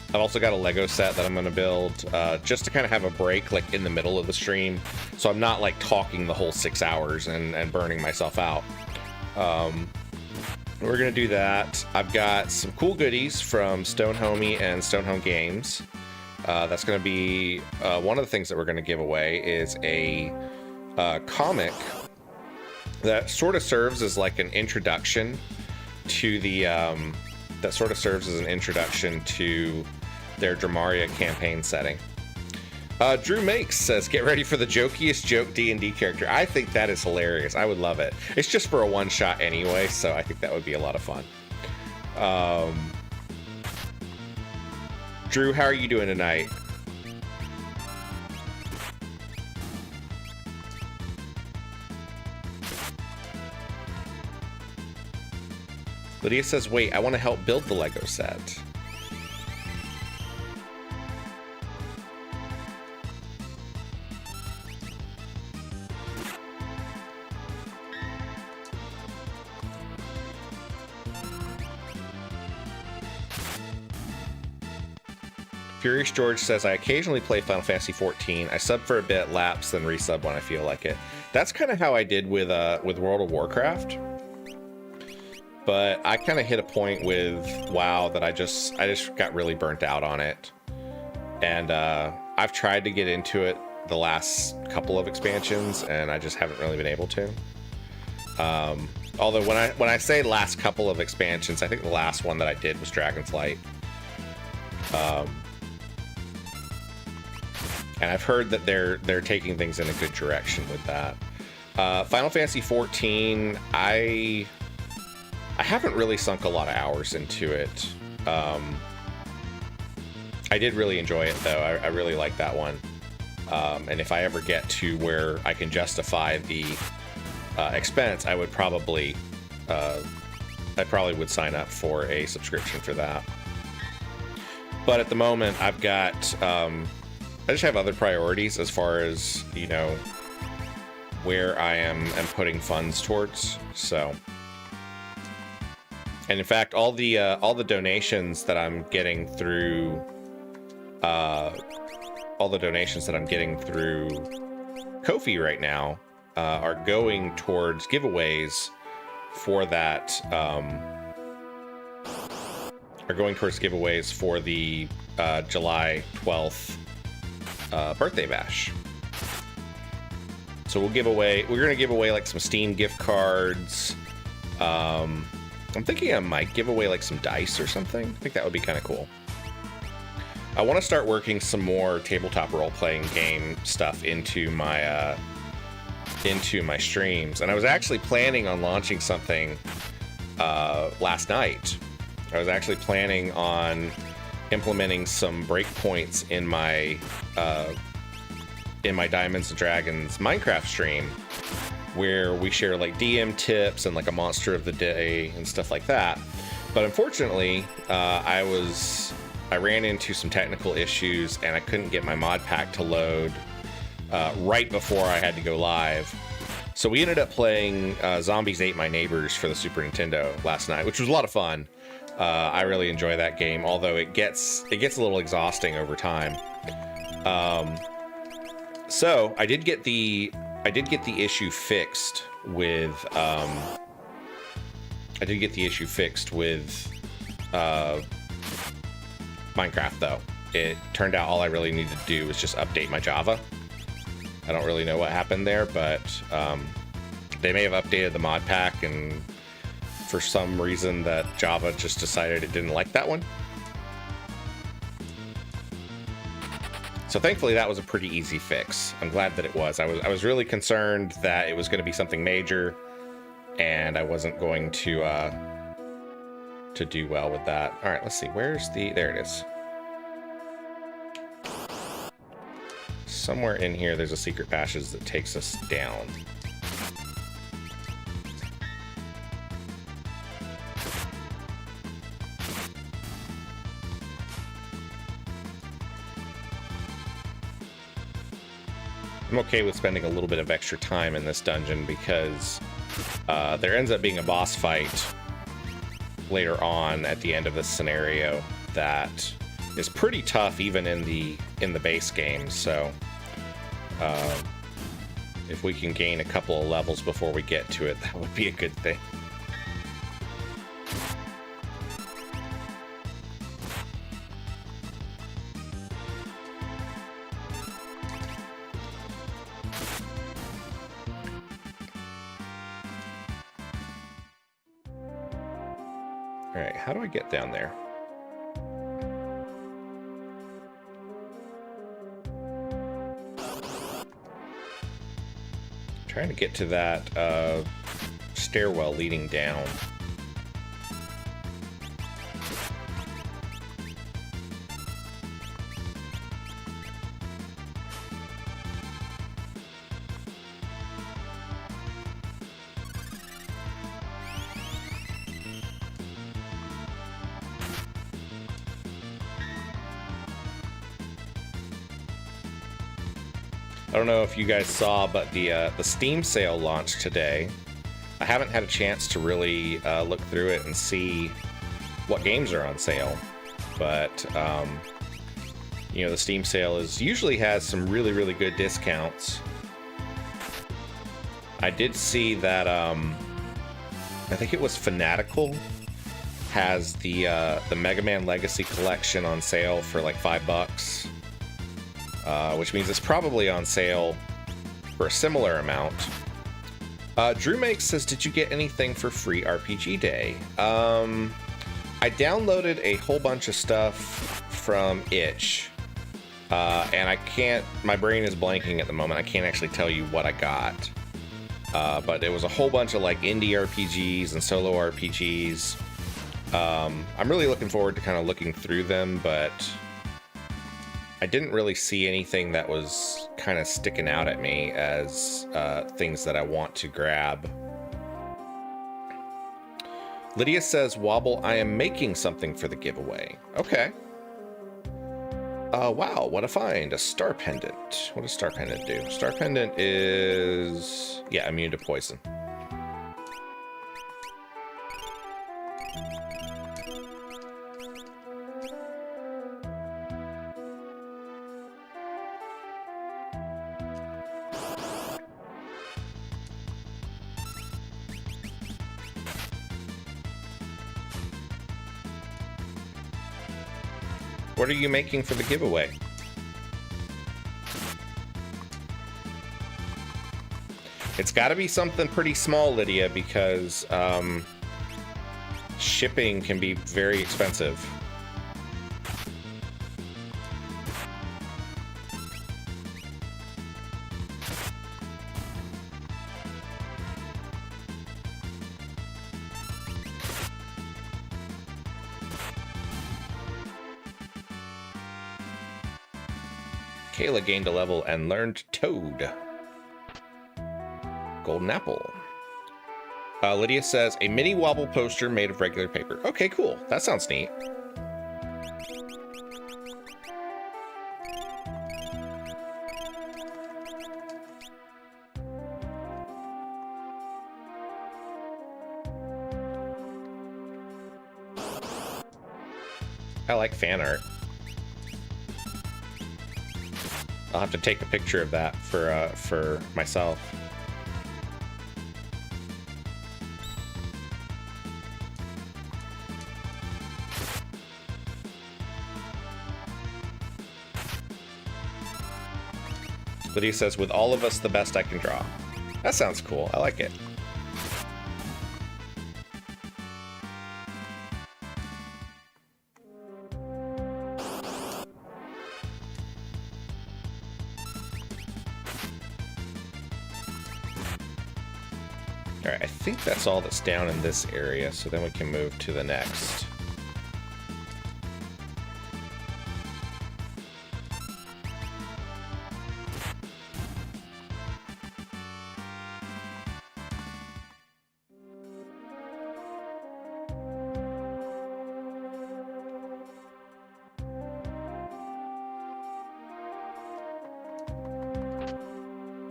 I've also got a Lego set that I'm going to build just to kind of have a break like in the middle of the stream, so I'm not like talking the whole 6 hours and burning myself out. We're going to do that. I've got some cool goodies from Stone Homie and Stone Home Games. That's going to be one of the things that we're going to give away is a comic that sort of serves as like an introduction to the that sort of serves as an introduction to their Dramaria campaign setting. Drew Makes says, get ready for the jokiest joke D&D character. I think that is hilarious. I would love it. It's just for a one-shot anyway, so I think that would be a lot of fun. Drew, how are you doing tonight? Lydia says, wait, I want to help build the Lego set. Furious George says, I occasionally play Final Fantasy 14. I sub for a bit, lapse, then resub when I feel like it. That's kind of how I did with World of Warcraft. But I kind of hit a point with WoW that I just got really burnt out on it. And I've tried to get into it the last couple of expansions, and I just haven't really been able to. Although when I say last couple of expansions, I think the last one that I did was Dragonflight. And I've heard that they're taking things in a good direction with that. Final Fantasy 14, I haven't really sunk a lot of hours into it. I did really enjoy it though. I really like that one. And if I ever get to where I can justify the expense, I probably would sign up for a subscription for that. But at the moment, I've got I just have other priorities as far as, you know, where I am putting funds towards. So, and in fact, all the donations that I'm getting through Ko-fi right now are going towards giveaways for that. Are going towards giveaways for the July 12th birthday bash. So we're gonna give away like some Steam gift cards. I'm thinking I might give away like some dice or something. I think that would be kind of cool. I want to start working some more tabletop role-playing game stuff into my streams, and I was actually planning on launching something last night. I was actually planning on implementing some breakpoints in my Diamonds and Dragons Minecraft stream, where we share like DM tips and like a monster of the day and stuff like that. But unfortunately, I ran into some technical issues and I couldn't get my mod pack to load right before I had to go live. So we ended up playing Zombies Ate My Neighbors for the Super Nintendo last night, which was a lot of fun. I really enjoy that game, although it gets a little exhausting over time. So I did get the issue fixed with Minecraft, though. It turned out all I really needed to do was just update my Java. I don't really know what happened there, but they may have updated the mod pack, and for some reason that Java just decided it didn't like that one. So thankfully that was a pretty easy fix. I'm glad that it was. I was really concerned that it was going to be something major, and I wasn't going to do well with that. All right, let's see. There it is. Somewhere in here there's a secret passage that takes us down. I'm okay with spending a little bit of extra time in this dungeon because there ends up being a boss fight later on at the end of this scenario that is pretty tough even in the base game. So if we can gain a couple of levels before we get to it, that would be a good thing. Alright, how do I get down there? Trying to get to that stairwell leading down. I don't know if you guys saw, but the Steam sale launched today. I haven't had a chance to really look through it and see what games are on sale, but you know, the Steam sale usually has some really, really good discounts. I did see that I think it was Fanatical has the Mega Man Legacy Collection on sale for like $5. Which means it's probably on sale for a similar amount. Drew Make says, did you get anything for free RPG Day? I downloaded a whole bunch of stuff from Itch, and I can't, my brain is blanking at the moment. I can't actually tell you what I got. But it was a whole bunch of like indie RPGs and solo RPGs. I'm really looking forward to kind of looking through them, but I didn't really see anything that was kind of sticking out at me as things that I want to grab. Lydia says, Wobble, I am making something for the giveaway. Okay. Wow, what a find. A star pendant. What does star pendant do? Star pendant is, yeah, immune to poison. What are you making for the giveaway? It's got to be something pretty small, Lydia, because shipping can be very expensive. Kayla gained a level and learned Toad. Golden apple. Lydia says, a mini wobble poster made of regular paper. Okay, cool. That sounds neat. I like fan art. I'll have to take a picture of that for myself. Lydia says, with all of us, the best I can draw. That sounds cool. I like it. Alright, I think that's all that's down in this area, so then we can move to the next.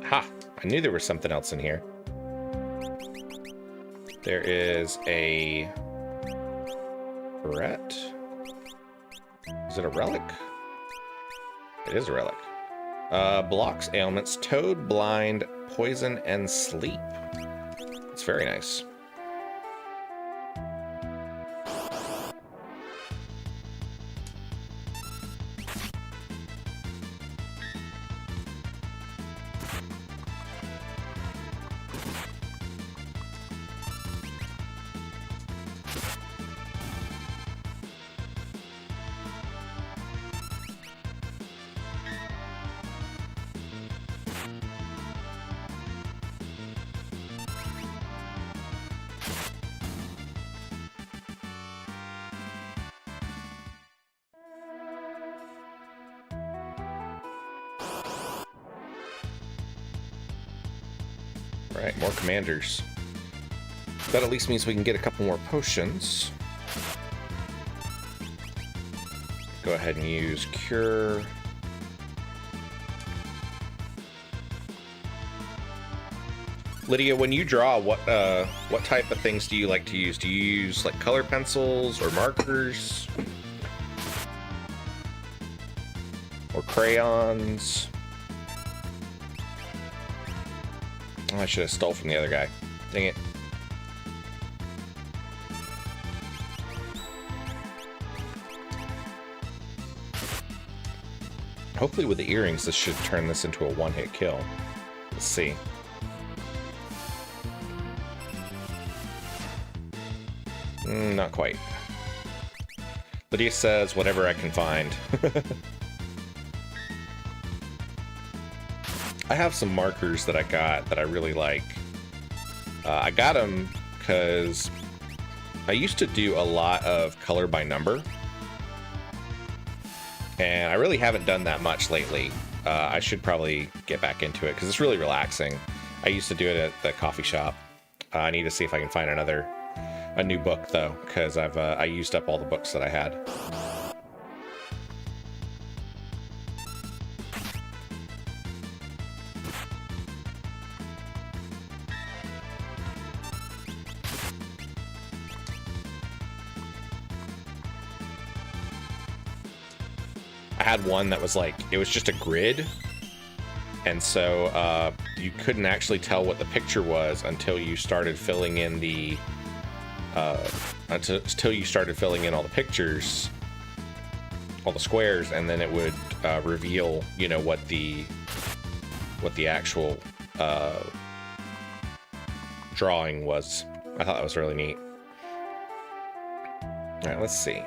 Ha! I knew there was something else in here. There is a barrette. Is it a relic? It is a relic. Blocks ailments, toad, blind, poison, and sleep. It's very nice. Right, more commanders. That at least means we can get a couple more potions. Go ahead and use Cure. Lydia, when you draw, what type of things do you like to use? Do you use like color pencils or markers? Or crayons? Oh, I should have stole from the other guy. Dang it. Hopefully with the earrings, this should turn this into a one-hit kill. Let's see. Not quite. Lydia says, whatever I can find. I have some markers that I got that I really like. I got them because I used to do a lot of color by number. And I really haven't done that much lately. I should probably get back into it because it's really relaxing. I used to do it at the coffee shop. I need to see if I can find a new book though, because I used up all the books that I had. I had one that was like, it was just a grid, and so you couldn't actually tell what the picture was until you started filling in the until you started filling in all the pictures, all the squares, and then it would reveal, you know, what the actual drawing was. I thought that was really neat. All right, let's see.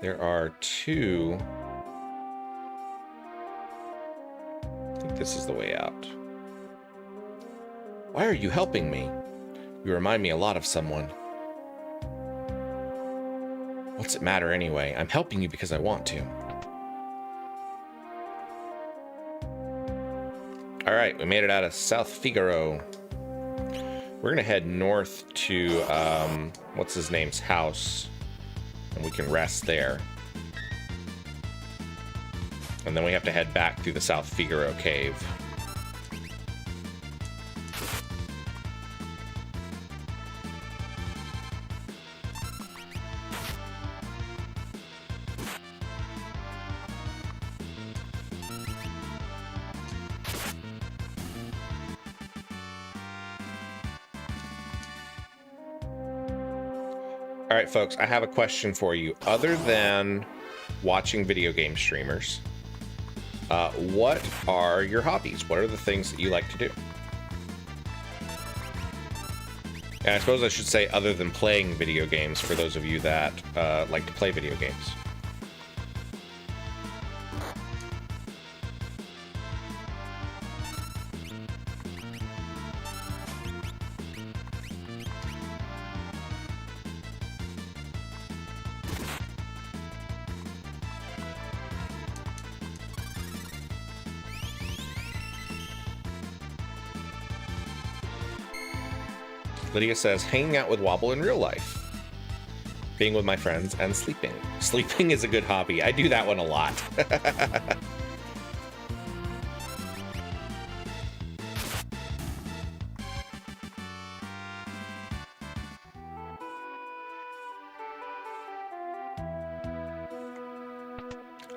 There are two. I think this is the way out. Why are you helping me? You remind me a lot of someone. What's it matter anyway? I'm helping you because I want to. All right, we made it out of South Figaro. We're gonna head north to what's his name's house, and we can rest there. And then we have to head back through the South Figaro cave. All right, folks, I have a question for you. Other than watching video game streamers, what are your hobbies? What are the things that you like to do? And I suppose I should say other than playing video games, for those of you that like to play video games. Lydia says, hanging out with Wobble in real life. Being with my friends and sleeping. Sleeping is a good hobby. I do that one a lot.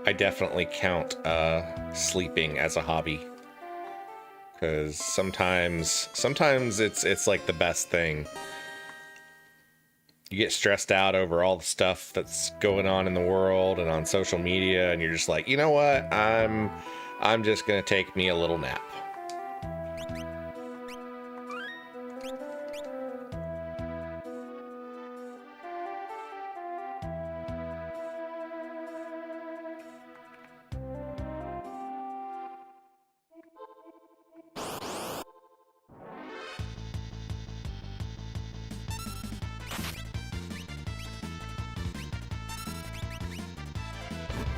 I definitely count sleeping as a hobby. Because sometimes it's like the best thing. You get stressed out over all the stuff that's going on in the world and on social media, and you're just like, you know what? I'm just gonna take me a little nap.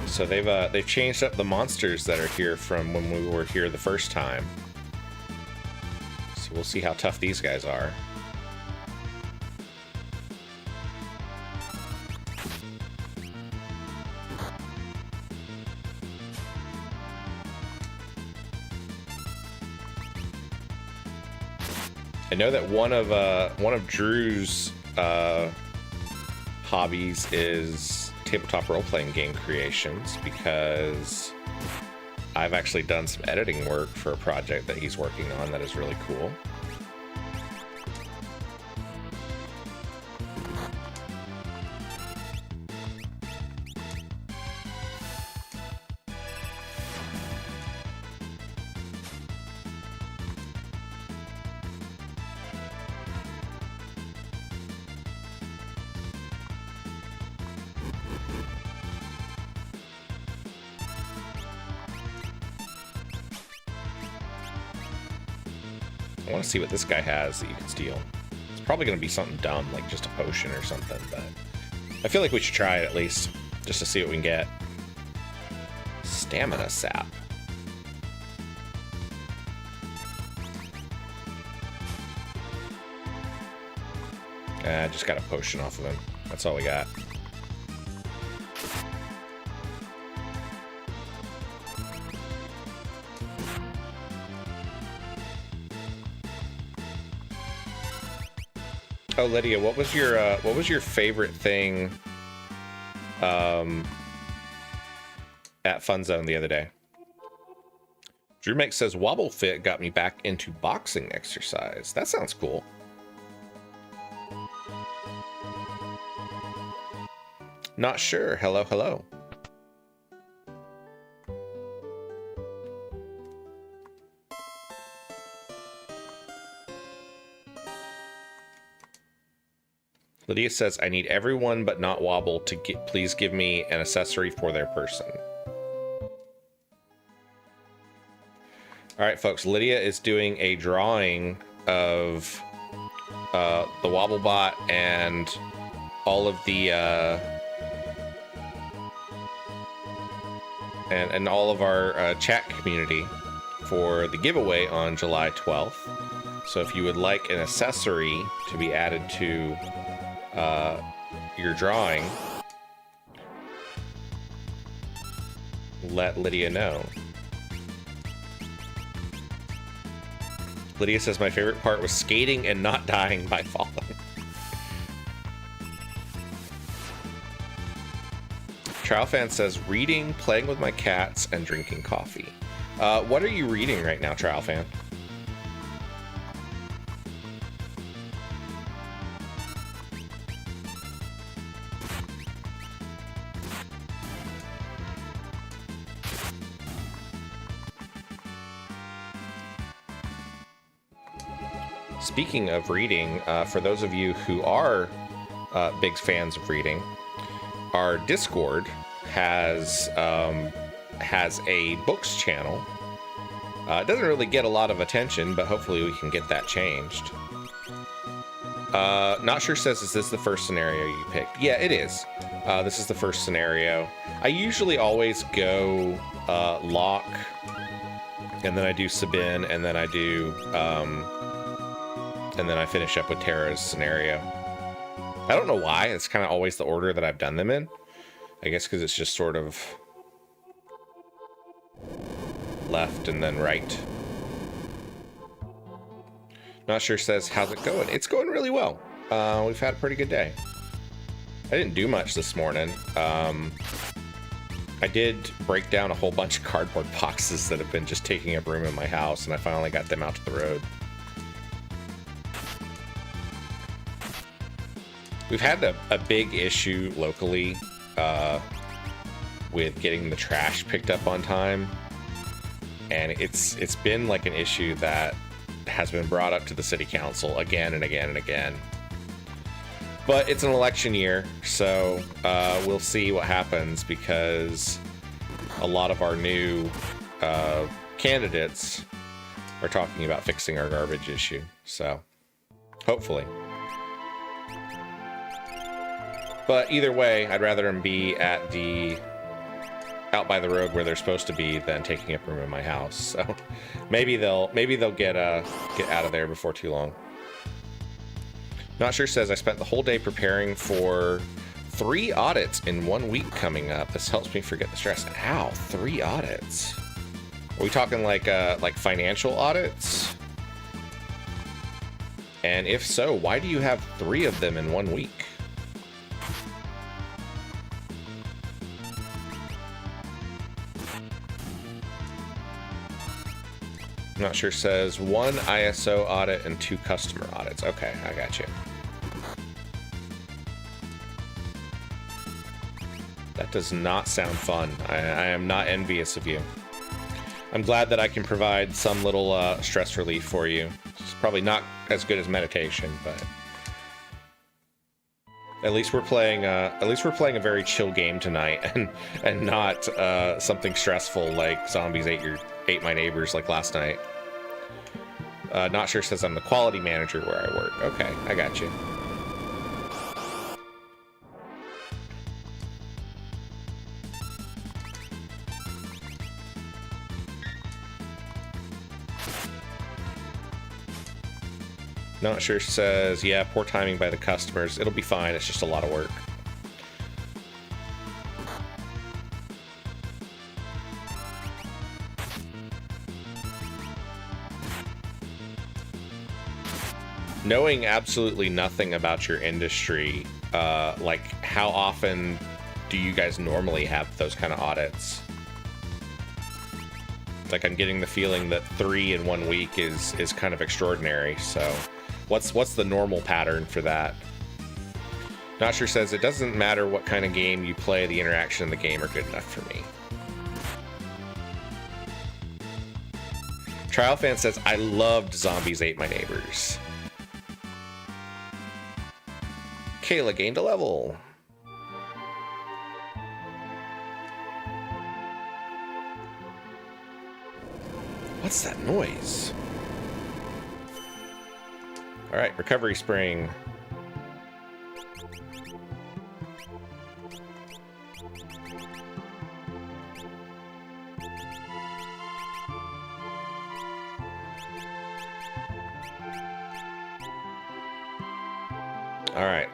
So they've changed up the monsters that are here from when we were here the first time. So we'll see how tough these guys are. I know that one of Drew's hobbies is tabletop role-playing game creations, because I've actually done some editing work for a project that he's working on that is really cool. I want to see what this guy has that you can steal. It's probably going to be something dumb, like just a potion or something, but I feel like we should try it at least, just to see what we can get. Stamina sap. I just got a potion off of him. That's all we got. Oh, Lydia, what was your favorite thing at Fun Zone the other day? Drew Make says Wobble Fit got me back into boxing exercise. That sounds cool. Not sure. Hello, hello. Lydia says, I need everyone but not Wobble to please give me an accessory for their person. All right, folks, Lydia is doing a drawing of the Wobblebot and all of the and all of our chat community for the giveaway on July 12th. So if you would like an accessory to be added to your drawing, let Lydia know. Lydia says my favorite part was skating and not dying by falling. Trial Fan says reading, playing with my cats, and drinking coffee. What are you reading right now, Trial Fan? Speaking of reading, for those of you who are big fans of reading, our Discord has a books channel. It doesn't really get a lot of attention, but hopefully we can get that changed. Not sure says, is this the first scenario you picked? Yeah, it is. This is the first scenario. I usually always go Locke, and then I do Sabin, and then I do and then I finish up with Terra's scenario. I don't know why. It's kind of always the order that I've done them in. I guess because it's just sort of left and then right. Not sure says, how's it going? It's going really well. We've had a pretty good day. I didn't do much this morning. I did break down a whole bunch of cardboard boxes that have been just taking up room in my house, and I finally got them out to the road. We've had a big issue locally with getting the trash picked up on time, and it's been like an issue that has been brought up to the city council again and again and again. But it's an election year, so we'll see what happens, because a lot of our new candidates are talking about fixing our garbage issue. So hopefully. But either way, I'd rather him be at the out by the road where they're supposed to be than taking up room in my house. So maybe they'll get out of there before too long. Not Sure says, I spent the whole day preparing for 3 audits in 1 week coming up. This helps me forget the stress. Ow, 3 audits. Are we talking like financial audits? And if so, why do you have 3 of them in 1 week? Not Sure says 1 ISO audit and 2 customer audits. Okay, I got you. That does not sound fun. I am not envious of you. I'm glad that I can provide some little stress relief for you. It's probably not as good as meditation, but at least we're playing a very chill game tonight, and not something stressful like Zombies Ate My Neighbors like last night. Not Sure says I'm the quality manager where I work. Okay, I got you. Not Sure says, yeah, poor timing by the customers. It'll be fine. It's just a lot of work. Knowing absolutely nothing about your industry, like how often do you guys normally have those kind of audits? Like, I'm getting the feeling that 3 in 1 week is kind of extraordinary. So what's the normal pattern for that? Not Sure says, it doesn't matter what kind of game you play, the interaction in the game are good enough for me. Trial Fan says, I loved Zombies Ate My Neighbors. Kayla gained a level. What's that noise? All right, recovery spring. All right.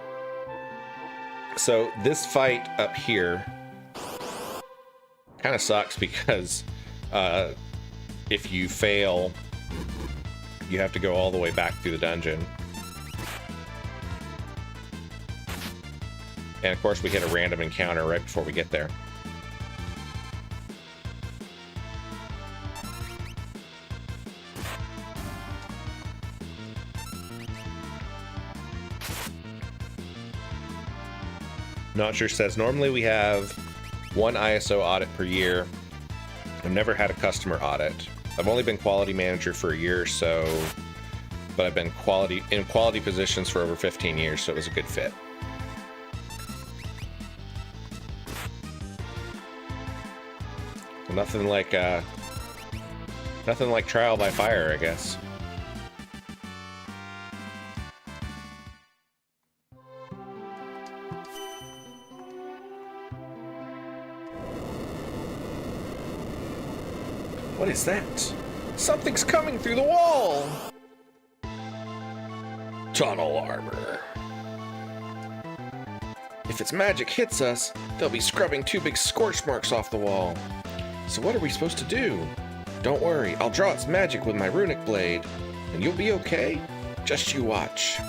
So this fight up here kind of sucks because if you fail, you have to go all the way back through the dungeon. And of course we hit a random encounter right before we get there. Not Sure says, normally we have 1 ISO audit per year. I've never had a customer audit. I've only been quality manager for a year or so, but I've been in quality positions for over 15 years, so it was a good fit. Well, nothing like trial by fire, I guess. What is that? Something's coming through the wall! Tunnel armor. If its magic hits us, they'll be scrubbing 2 big scorch marks off the wall. So what are we supposed to do? Don't worry, I'll draw its magic with my runic blade, and you'll be okay. Just you watch.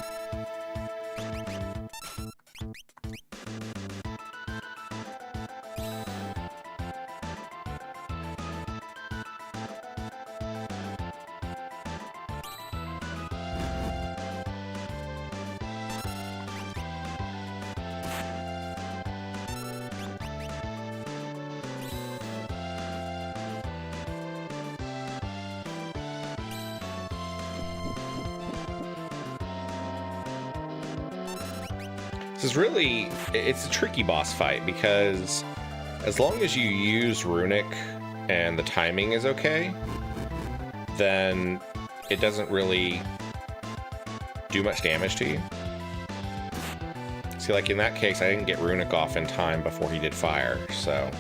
This is really, it's a tricky boss fight because as long as you use runic and the timing is okay, then it doesn't really do much damage to you. See, like in that case, I didn't get runic off in time before he did fire, so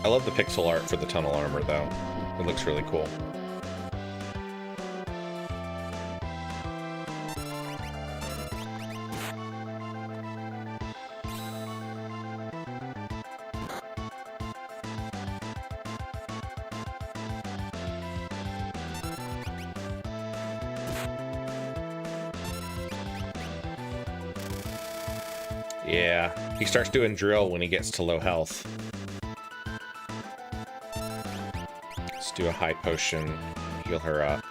I love the pixel art for the tunnel armor, though. It looks really cool. Yeah, he starts doing drill when he gets to low health. Let's do a high potion, heal her up.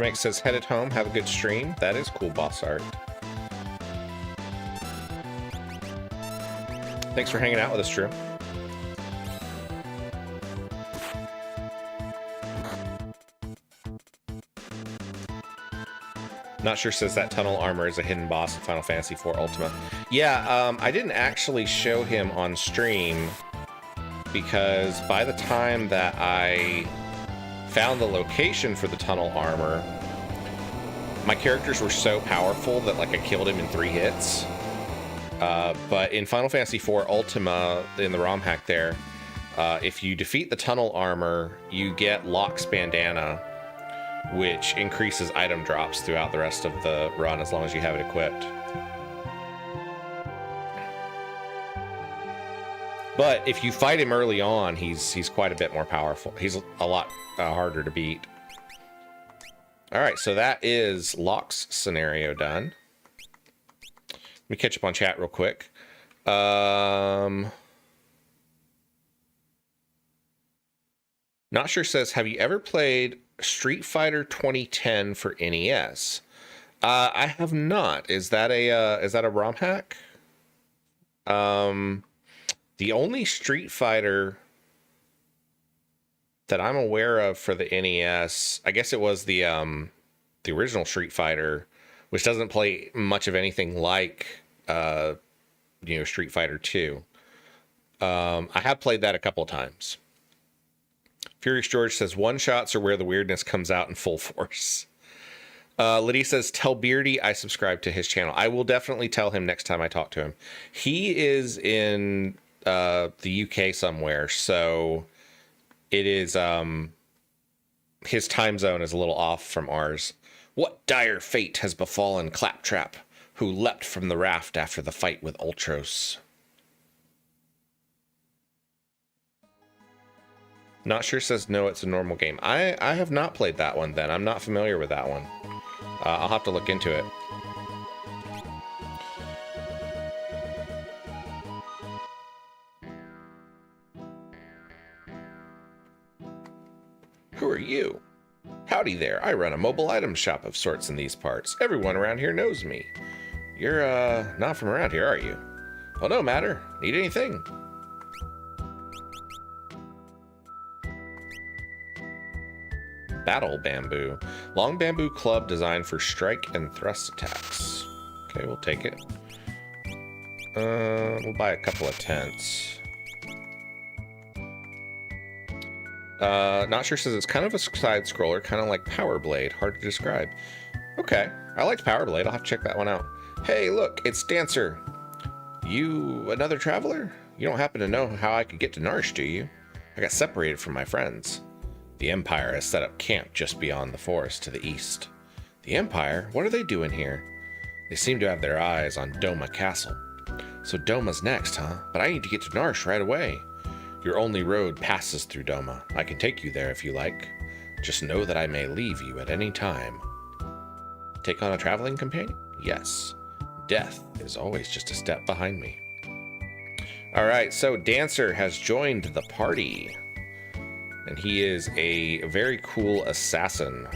Romhack says, headed home, have a good stream. That is cool boss art. Thanks for hanging out with us, Drew. Not sure says that tunnel armor is a hidden boss in Final Fantasy IV Ultima. Yeah, I didn't actually show him on stream because by the time that I found the location for the tunnel armor, my characters were so powerful that like I killed him in 3 hits. But in Final Fantasy IV Ultima, in the Romhack there, if you defeat the tunnel armor, you get Locke's bandana, which increases item drops throughout the rest of the run as long as you have it equipped. But if you fight him early on, he's quite a bit more powerful. He's a lot harder to beat. All right, so that is Locke's scenario done. Let me catch up on chat real quick. Not sure says, have you ever played Street Fighter 2010 for NES? I have not. Is that a ROM hack? The only Street Fighter that I'm aware of for the NES, I guess it was the original Street Fighter, which doesn't play much of anything like Street Fighter 2. I have played that a couple of times. Furious George says one-shots are where the weirdness comes out in full force. Lydia says, tell Beardy I subscribe to his channel. I will definitely tell him next time I talk to him. He is in the UK somewhere, so it is his time zone is a little off from ours. What dire fate has befallen Claptrap, who leapt from the raft after the fight with Ultros? Not sure says no, it's a normal game. I have not played that one then. I'm not familiar with that one. I'll have to look into it. Who are you? Howdy there. I run a mobile item shop of sorts in these parts. Everyone around here knows me. You're, not from around here, are you? Well, no matter. Need anything? Battle bamboo. Long bamboo club designed for strike and thrust attacks. Okay, we'll take it. We'll buy a couple of tents. Not sure says it's kind of a side scroller, kind of like Power Blade. Hard to describe. Okay, I liked Power Blade. I'll have to check that one out. Hey, look, it's Dancer. You another traveler? You don't happen to know how I could get to Narshe, do you? I got separated from my friends. The Empire has set up camp just beyond the forest to the east. The Empire? What are they doing here? They seem to have their eyes on Doma Castle. So Doma's next, huh? But I need to get to Narshe right away. Your only road passes through Doma. I can take you there if you like. Just know that I may leave you at any time. Take on a traveling companion? Yes. Death is always just a step behind me. Alright, so Dancer has joined the party. And he is a very cool assassin.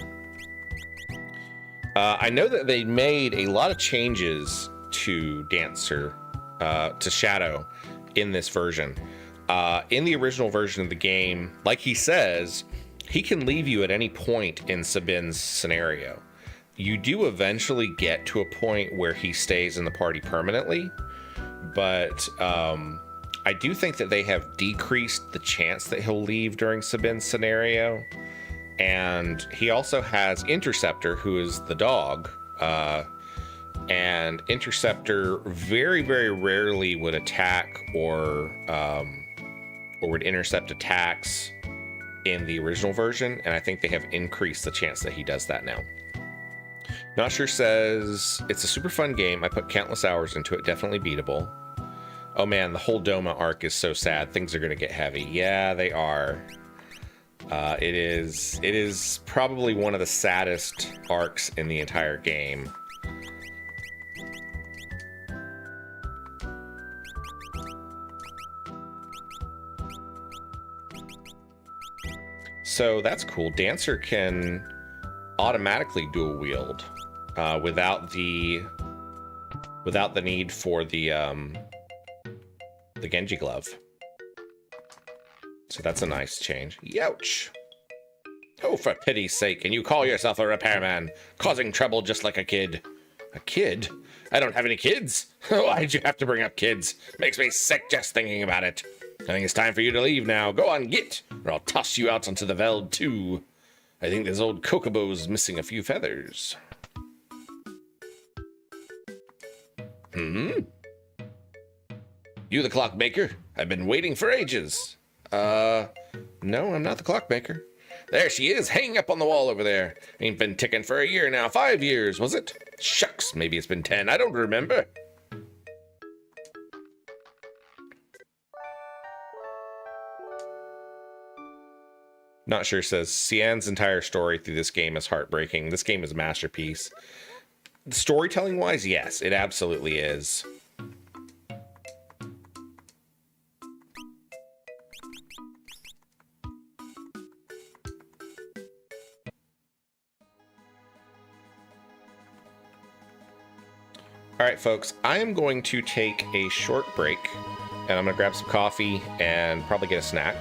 I know that they made a lot of changes to Dancer, to Shadow, in this version. In the original version of the game, like he says, he can leave you at any point in Sabin's scenario. You do eventually get to a point where he stays in the party permanently, but I do think that they have decreased the chance that he'll leave during Sabin's scenario. And he also has Interceptor, who is the dog. And Interceptor very, very rarely would attack or would intercept attacks in the original version. And I think they have increased the chance that he does that now. Narshe says, it's a super fun game. I put countless hours into it. Definitely beatable. Oh man, the whole Doma arc is so sad. Things are going to get heavy. Yeah, they are. It is probably one of the saddest arcs in the entire game. So that's cool. Dancer can automatically dual wield without the need for the Genji glove. So that's a nice change. Youch! Oh, for pity's sake, and you call yourself a repairman, causing trouble just like a kid. A kid? I don't have any kids. Why'd you have to bring up kids? Makes me sick just thinking about it. I think it's time for you to leave now. Go on, git, or I'll toss you out onto the veld too. I think this old Kokobo's missing a few feathers. You the clockmaker? I've been waiting for ages. No, I'm not the clockmaker. There she is, hanging up on the wall over there. Ain't been ticking for a year now. 5 years, was it? Shucks, maybe it's been 10. I don't remember. Narshe says, Cian's entire story through this game is heartbreaking. This game is a masterpiece. Storytelling-wise, yes, it absolutely is. All right, folks, I am going to take a short break, and I'm going to grab some coffee and probably get a snack.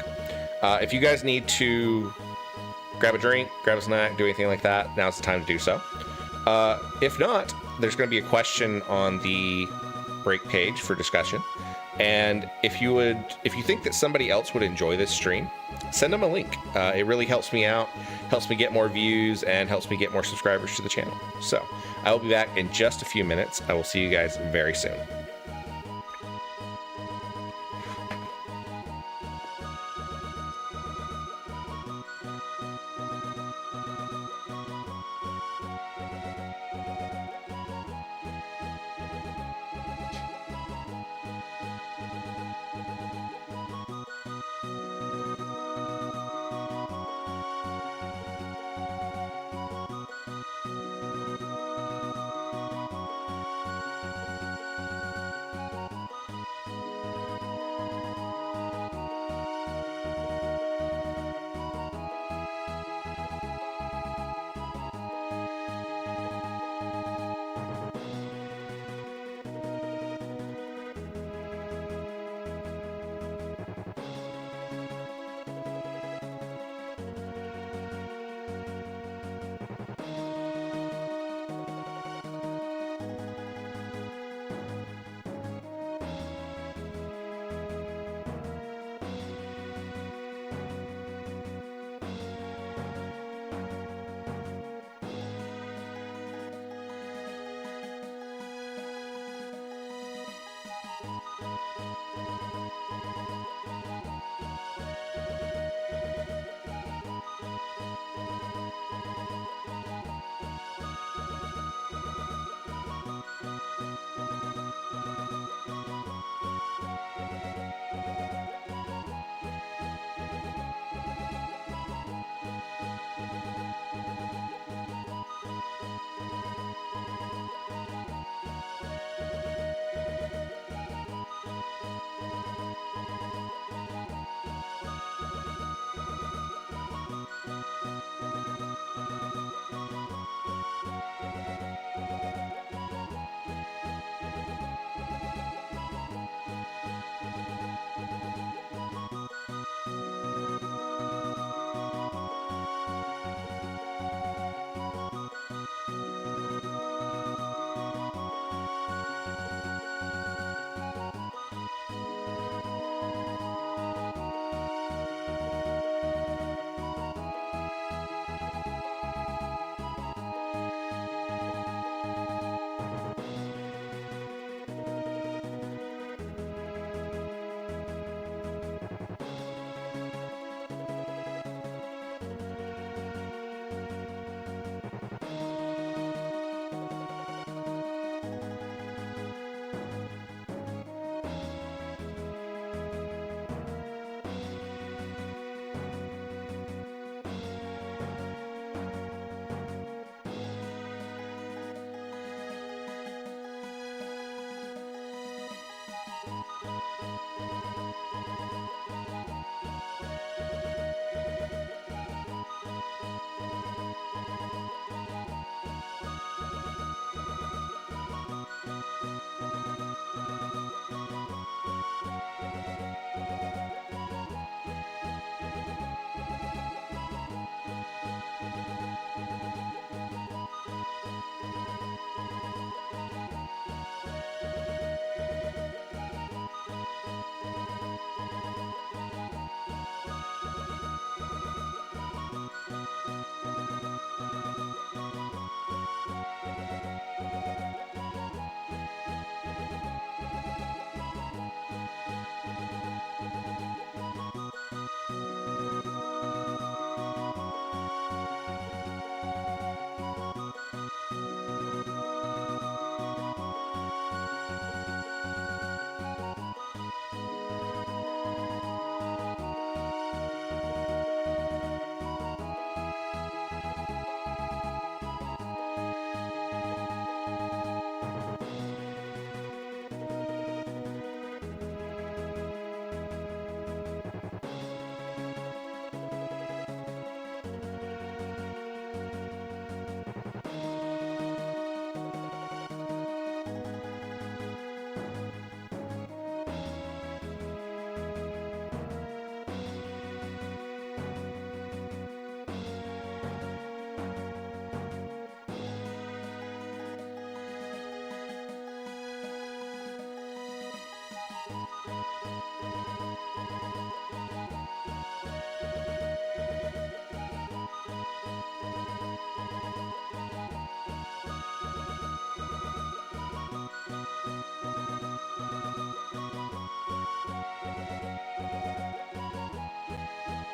If you guys need to grab a drink, grab a snack, do anything like that, now's the time to do so. If not, there's going to be a question on the break page for discussion. And if you think that somebody else would enjoy this stream, send them a link. It really helps me out, helps me get more views, and helps me get more subscribers to the channel. So I will be back in just a few minutes. I will see you guys very soon.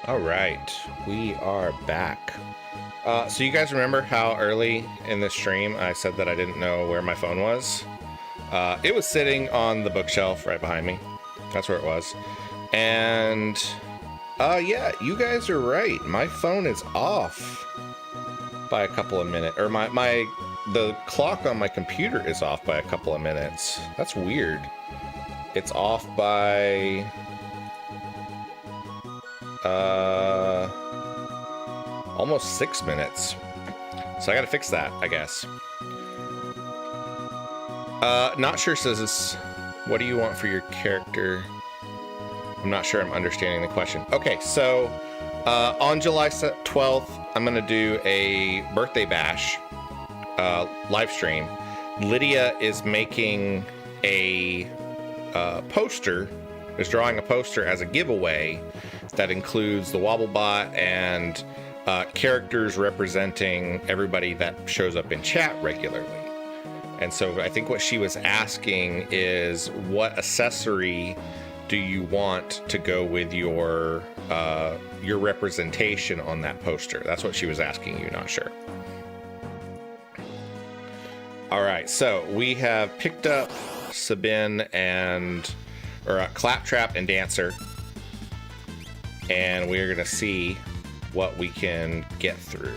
All right, we are back. So you guys remember how early in the stream I said that I didn't know where my phone was? It was sitting on the bookshelf right behind me. That's where it was. And yeah, you guys are right. My phone is off by a couple of minutes, or the clock on my computer is off by a couple of minutes. That's weird. It's off by almost 6 minutes. So I gotta fix that, I guess. Not sure says, what do you want for your character? I'm not sure I'm understanding the question. Okay, so on July 12th, I'm gonna do a birthday bash live stream. Lydia is making a poster, is drawing a poster as a giveaway that includes the Wobblebot and characters representing everybody that shows up in chat regularly. And so I think what she was asking is, what accessory do you want to go with your representation on that poster? That's what she was asking you, not sure. All right, so we have picked up Sabin or Claptrap and Dancer, and we're gonna see what we can get through.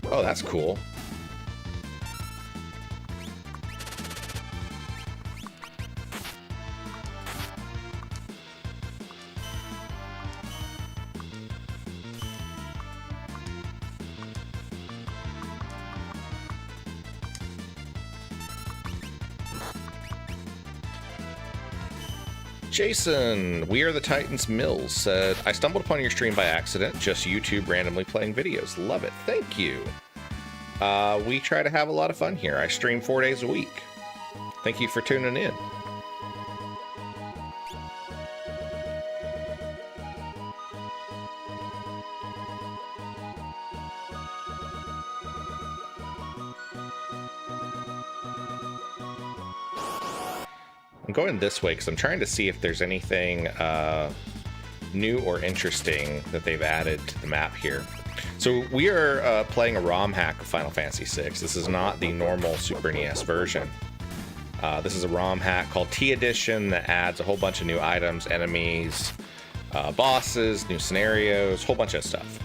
Oh, that's cool. Jason, We Are the Titans Mills said, I stumbled upon your stream by accident, just YouTube randomly playing videos. Love it. Thank you. We try to have a lot of fun here. I stream 4 days a week. Thank you for tuning in. I'm going this way because I'm trying to see if there's anything new or interesting that they've added to the map here. So we are playing a ROM hack of Final Fantasy VI. This is not the normal Super NES version. This is a ROM hack called T Edition that adds a whole bunch of new items, enemies, bosses, new scenarios, whole bunch of stuff.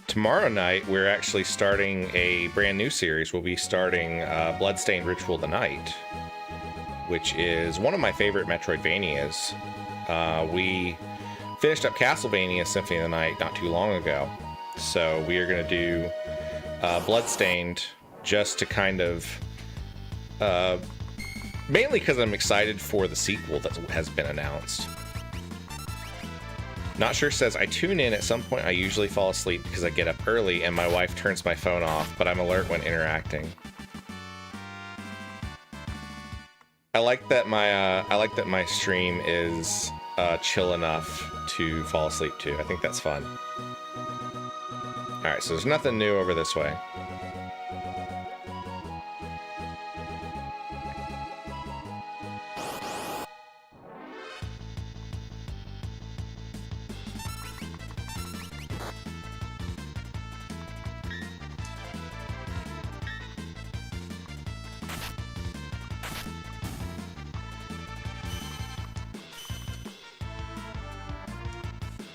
Tomorrow night, we're actually starting a brand new series. We'll be starting Bloodstained Ritual of the Night, which is one of my favorite Metroidvanias. We finished up Castlevania Symphony of the Night not too long ago, so we are going to do Bloodstained just to kind of... mainly because I'm excited for the sequel that has been announced. Not Sure says, I tune in at some point. I usually fall asleep because I get up early and my wife turns my phone off, but I'm alert when interacting. I like that my stream is chill enough to fall asleep to. I think that's fun. All right, so there's nothing new over this way.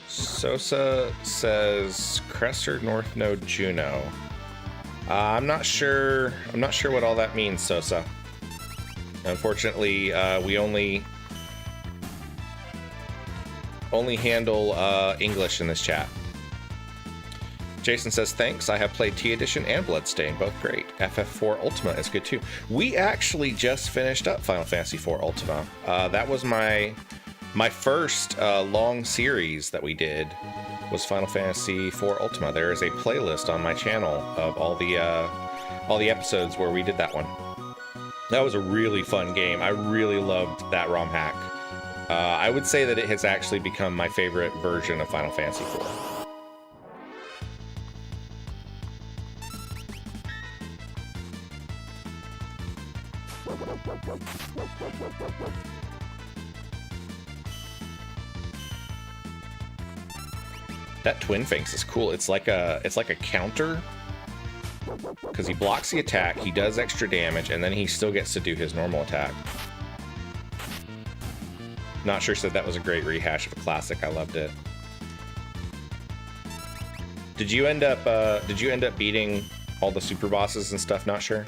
Sosa says Cresser North Node Juno. I'm not sure what all that means, Sosa. Unfortunately, we only handle English in this chat. Jason says, thanks. I have played T Edition and Bloodstained, both great. FF4 Ultima is good too. We actually just finished up Final Fantasy IV Ultima. That was my first long series that we did was Final Fantasy IV Ultima. There is a playlist on my channel of all the episodes where we did that one. That was a really fun game. I really loved that ROM hack. I would say that it has actually become my favorite version of Final Fantasy IV. That Twin Finks is cool. It's like a counter, because he blocks the attack, he does extra damage, and then he still gets to do his normal attack. Not sure said that was a great rehash of a classic. I loved it. Did you end up beating all the super bosses and stuff? Not sure.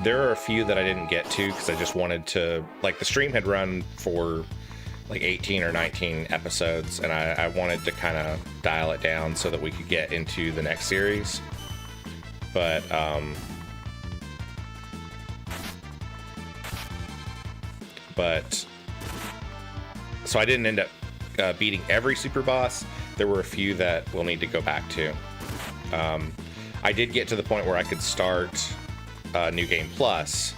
There are a few that I didn't get to because I just wanted to, like, the stream had run for like 18 or 19 episodes, and I wanted to kind of dial it down so that we could get into the next series. But so I didn't end up beating every super boss. There were a few that we'll need to go back to. I did get to the point where I could start New Game Plus,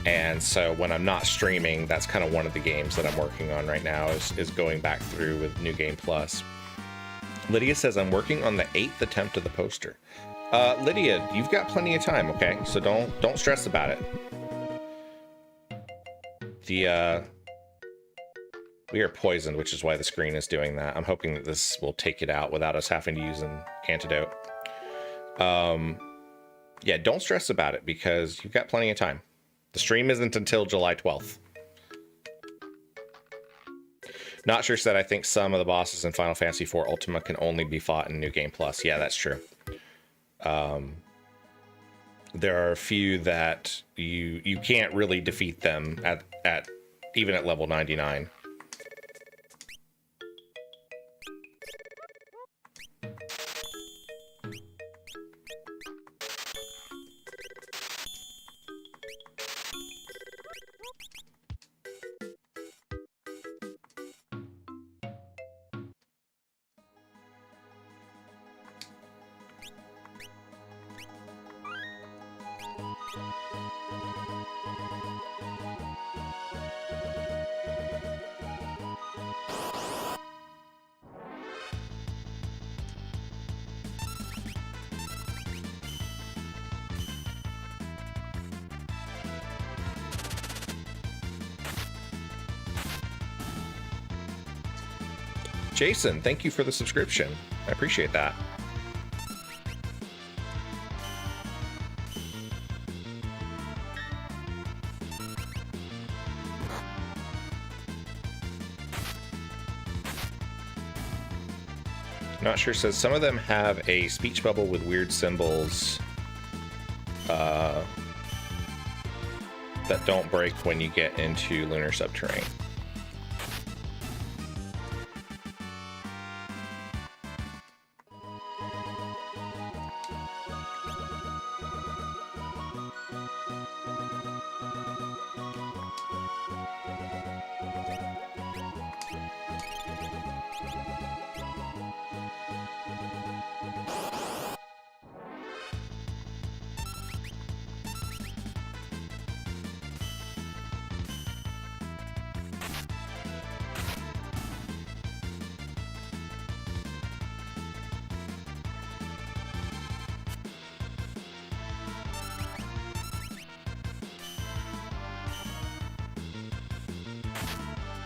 and so when I'm not streaming, that's kind of one of the games that I'm working on right now is going back through with New Game Plus. Lydia says, I'm working on the 8th attempt of the poster. Lydia, you've got plenty of time, okay? So don't stress about it. We are poisoned, which is why the screen is doing that. I'm hoping that this will take it out without us having to use an antidote. Yeah, don't stress about it because you've got plenty of time. The stream isn't until July 12th. Not sure said I think some of the bosses in Final Fantasy IV Ultima can only be fought in New Game Plus. Yeah, that's true. There are a few that you can't really defeat them at even at level 99. Jason, thank you for the subscription. I appreciate that. Not sure says some of them have a speech bubble with weird symbols that don't break when you get into lunar subterranean.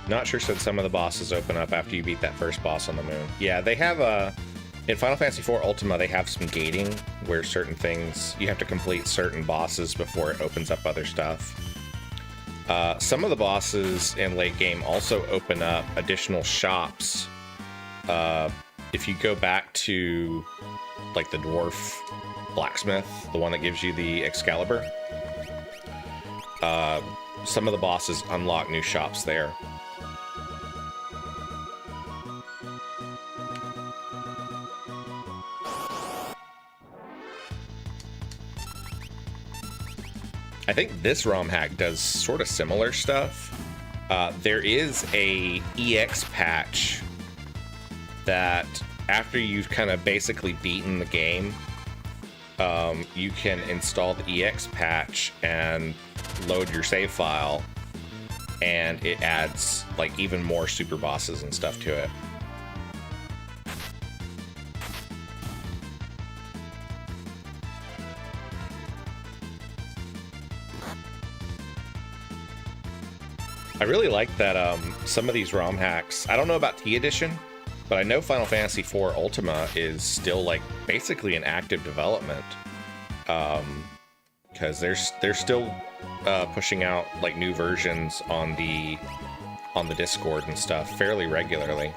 Not sure said some of the bosses open up after you beat that first boss on the moon. Yeah, they have in Final Fantasy IV Ultima, they have some gating where certain things, you have to complete certain bosses before it opens up other stuff. Some of the bosses in late game also open up additional shops. If you go back to like the dwarf blacksmith, the one that gives you the Excalibur, some of the bosses unlock new shops there. I think this Romhack does sort of similar stuff. There is a EX patch that after you've kind of basically beaten the game, you can install the EX patch and load your save file, and it adds like even more super bosses and stuff to it. I really like that some of these ROM hacks, I don't know about T Edition, but I know Final Fantasy IV Ultima is still like basically in active development. Because they're still pushing out like new versions on the Discord and stuff fairly regularly.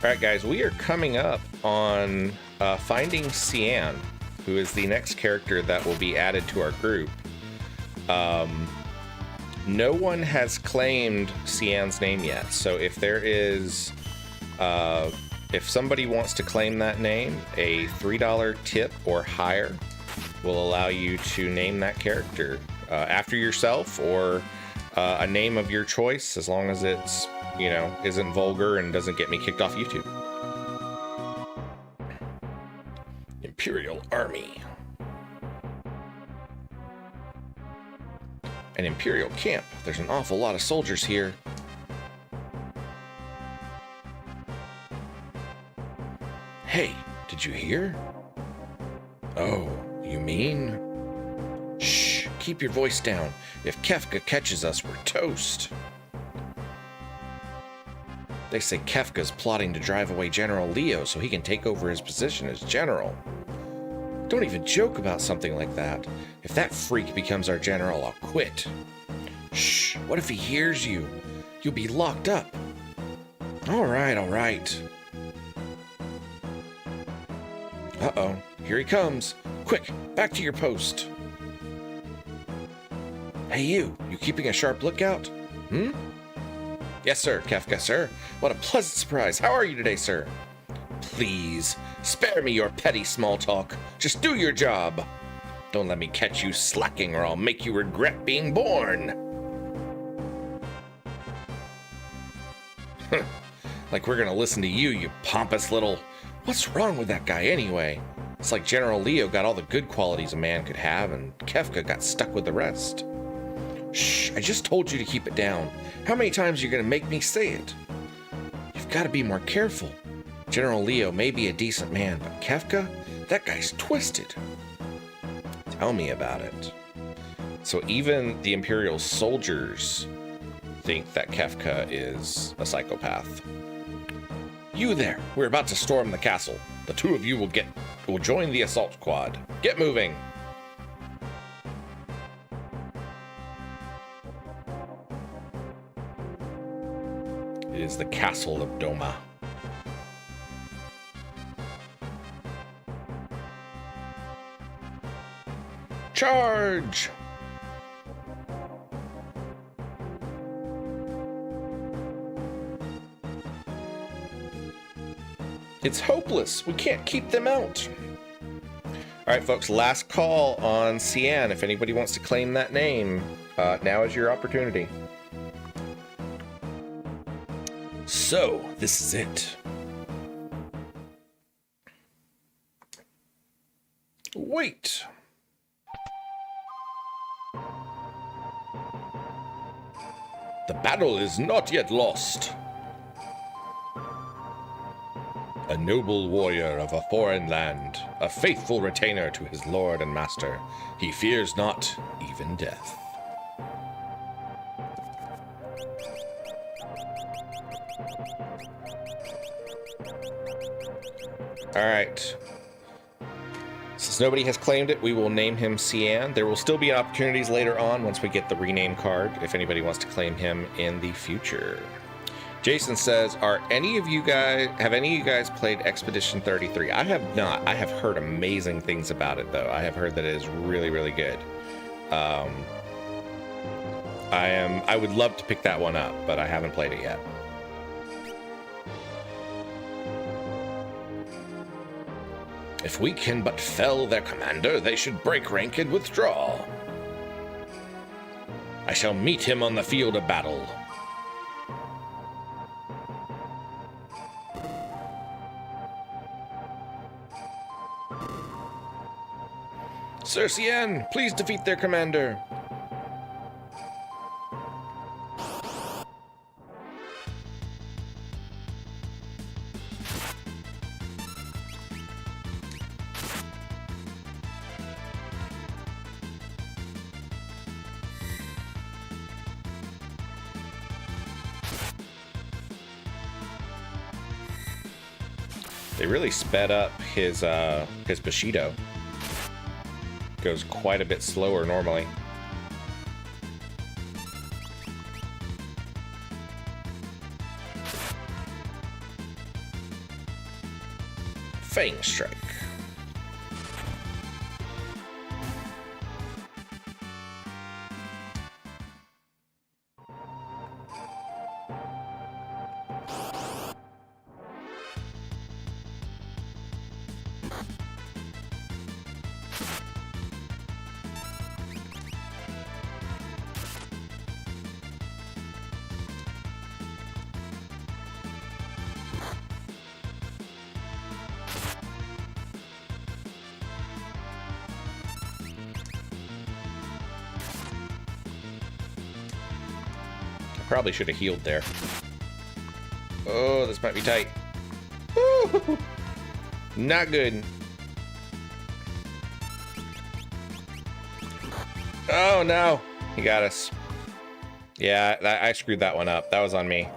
Alright guys, we are coming up on finding Cian, who is the next character that will be added to our group. No one has claimed Cian's name yet, so if there is, if somebody wants to claim that name, a $3 tip or higher will allow you to name that character after yourself, or a name of your choice, as long as it's, you know, isn't vulgar and doesn't get me kicked off YouTube. Imperial Army. An Imperial camp. There's an awful lot of soldiers here. Hey, did you hear? Oh, you mean? Shh, keep your voice down. If Kefka catches us, we're toast. They say Kefka's plotting to drive away General Leo so he can take over his position as general. Don't even joke about something like that. If that freak becomes our general, I'll quit. Shh, what if he hears you? You'll be locked up. All right, all right. Uh-oh, here he comes. Quick, back to your post. Hey you keeping a sharp lookout? Hmm? Yes, sir, Kefka, sir. What a pleasant surprise. How are you today, sir? Please, spare me your petty small talk. Just do your job. Don't let me catch you slacking or I'll make you regret being born. Like we're gonna listen to you, you pompous little... What's wrong with that guy anyway? It's like General Leo got all the good qualities a man could have and Kefka got stuck with the rest. Shh, I just told you to keep it down. How many times are you gonna make me say it? You've got to be more careful. General Leo may be a decent man, but Kefka? That guy's twisted. Tell me about it. So even the Imperial soldiers think that Kefka is a psychopath. You there, we're about to storm the castle. The two of you will join the assault squad. Get moving. It is the castle of Doma. Charge! It's hopeless. We can't keep them out. All right, folks, last call on Cian. If anybody wants to claim that name, now is your opportunity. So, this is it. Wait. The battle is not yet lost. A noble warrior of a foreign land, a faithful retainer to his lord and master, he fears not even death. All right. Since nobody has claimed it, we will name him Cian. There will still be opportunities later on once we get the rename card if anybody wants to claim him in the future. Jason says, have any of you guys played Expedition 33? I have not. I have heard amazing things about it, though. I have heard that it is really, really good. I would love to pick that one up, but I haven't played it yet. If we can but fell their commander, they should break rank and withdraw. I shall meet him on the field of battle. Sir Cian, please defeat their commander. They really sped up his Bushido. Goes quite a bit slower normally. Fang Strike. Probably should have healed there. Oh, this might be tight. Ooh, not good. Oh no, he got us. Yeah, I screwed that one up. That was on me.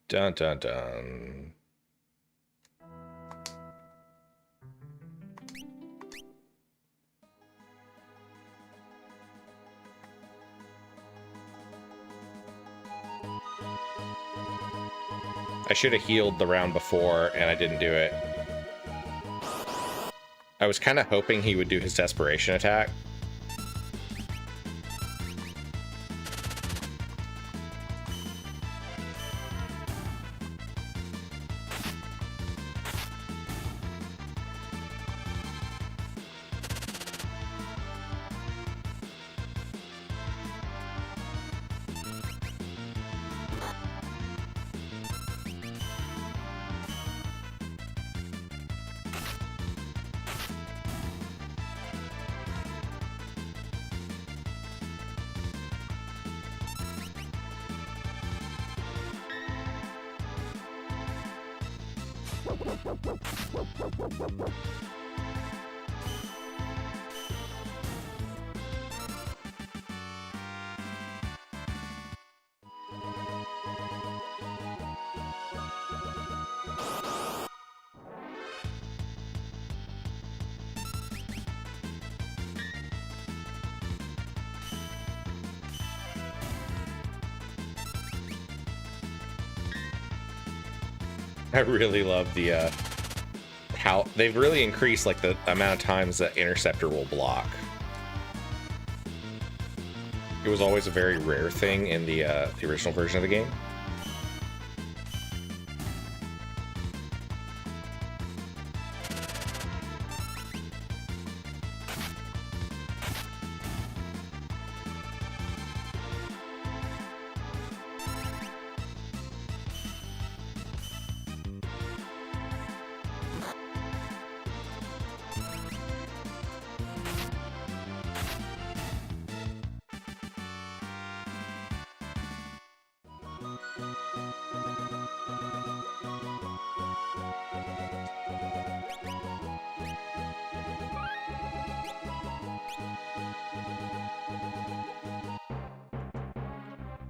Dun dun dun. I should have healed the round before, and I didn't do it. I was kind of hoping he would do his desperation attack. I really love the how they've really increased like the amount of times that Interceptor will block. It was always a very rare thing in the original version of the game.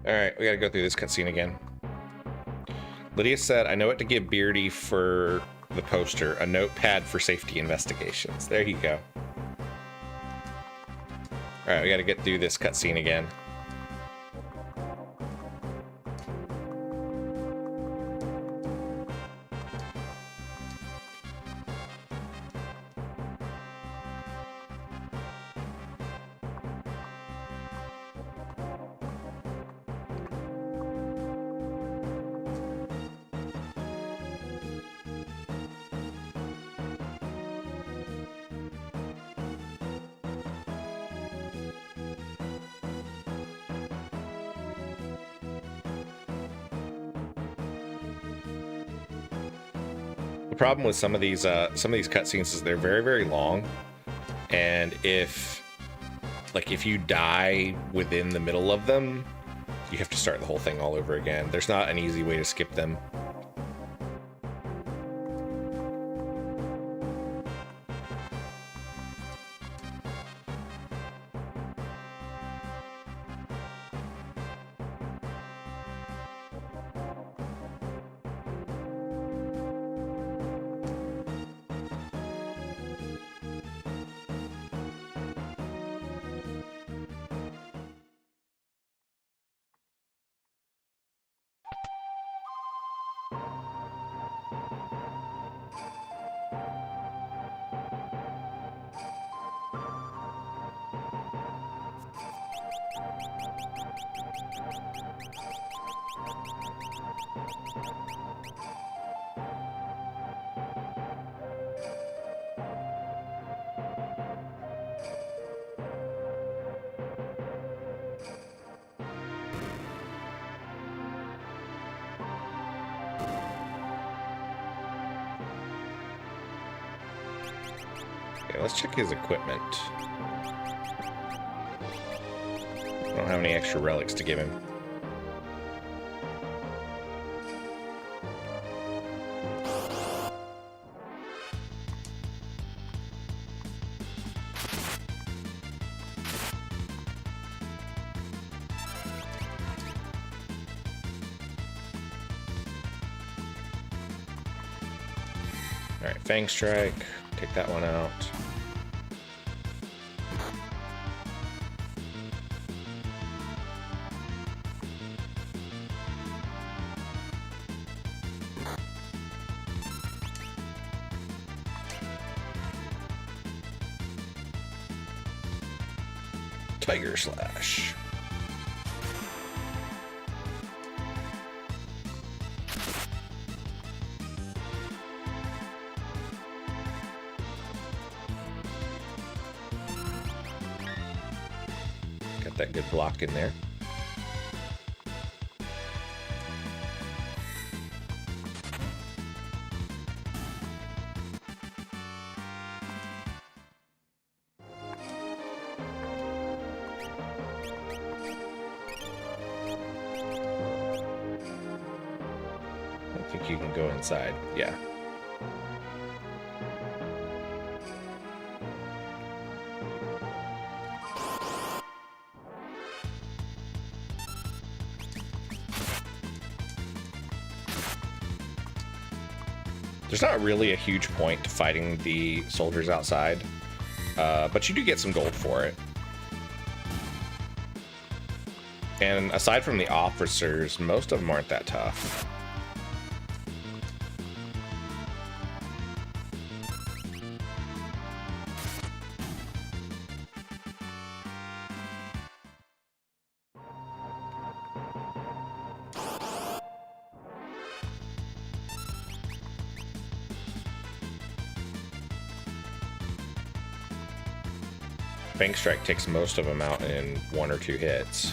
Alright, we gotta go through this cutscene again. Lydia said, I know what to give Beardy for the poster, a notepad for safety investigations. There you go. Alright, we gotta get through this cutscene again. The problem with some of these cutscenes is they're very, very long, and if you die within the middle of them, you have to start the whole thing all over again. There's not an easy way to skip them. Okay, let's check his equipment. I don't have any extra relics to give him. Alright, Fang Strike. Take that one out. Tiger Slash. Got that good block in there. I think you can go inside. Yeah. There's not really a huge point to fighting the soldiers outside, but you do get some gold for it. And aside from the officers, most of them aren't that tough. Fang Strike takes most of them out in 1 or 2 hits.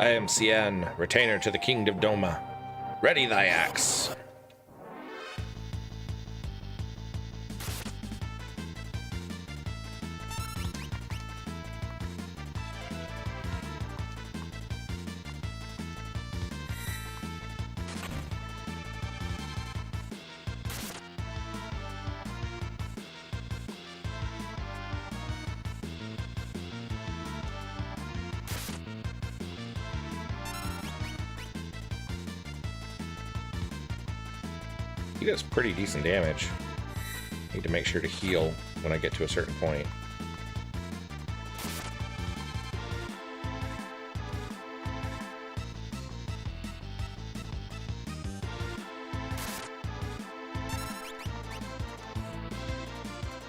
I am Cien, retainer to the King of Doma. Ready thy axe. He does pretty decent damage. Need to make sure to heal when I get to a certain point.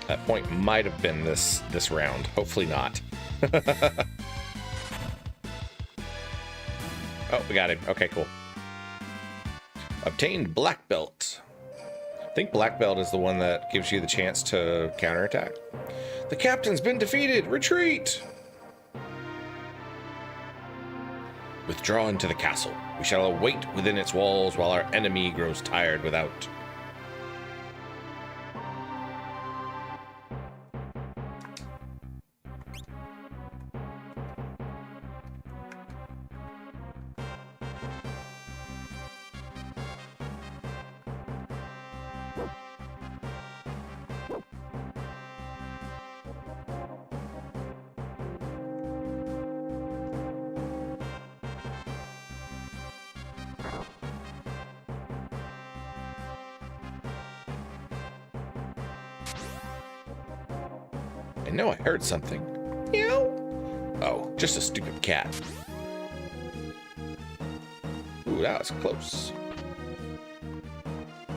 That point might have been this round. Hopefully not. Oh, we got him. Okay, cool. Obtained Black Belt. I think Black Belt is the one that gives you the chance to counterattack. The captain's been defeated. Retreat! Withdraw into the castle. We shall await within its walls while our enemy grows tired without. I know I heard something. Meow. Oh, just a stupid cat. Ooh, that was close.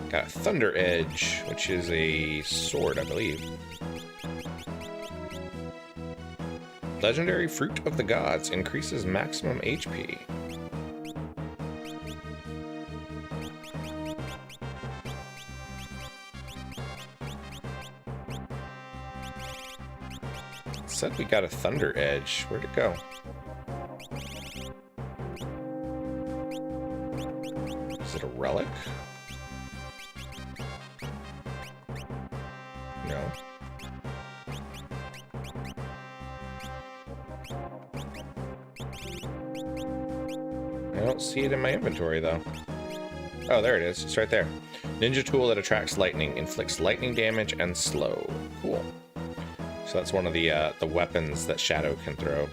Got a Thunder Edge, which is a sword, I believe. Legendary Fruit of the Gods increases maximum HP. Said we got a Thunder Edge. Where'd it go? Is it a relic? No. I don't see it in my inventory, though. Oh, there it is. It's right there. Ninja tool that attracts lightning, inflicts lightning damage, and slow. Cool. So that's one of the weapons that Shadow can throw.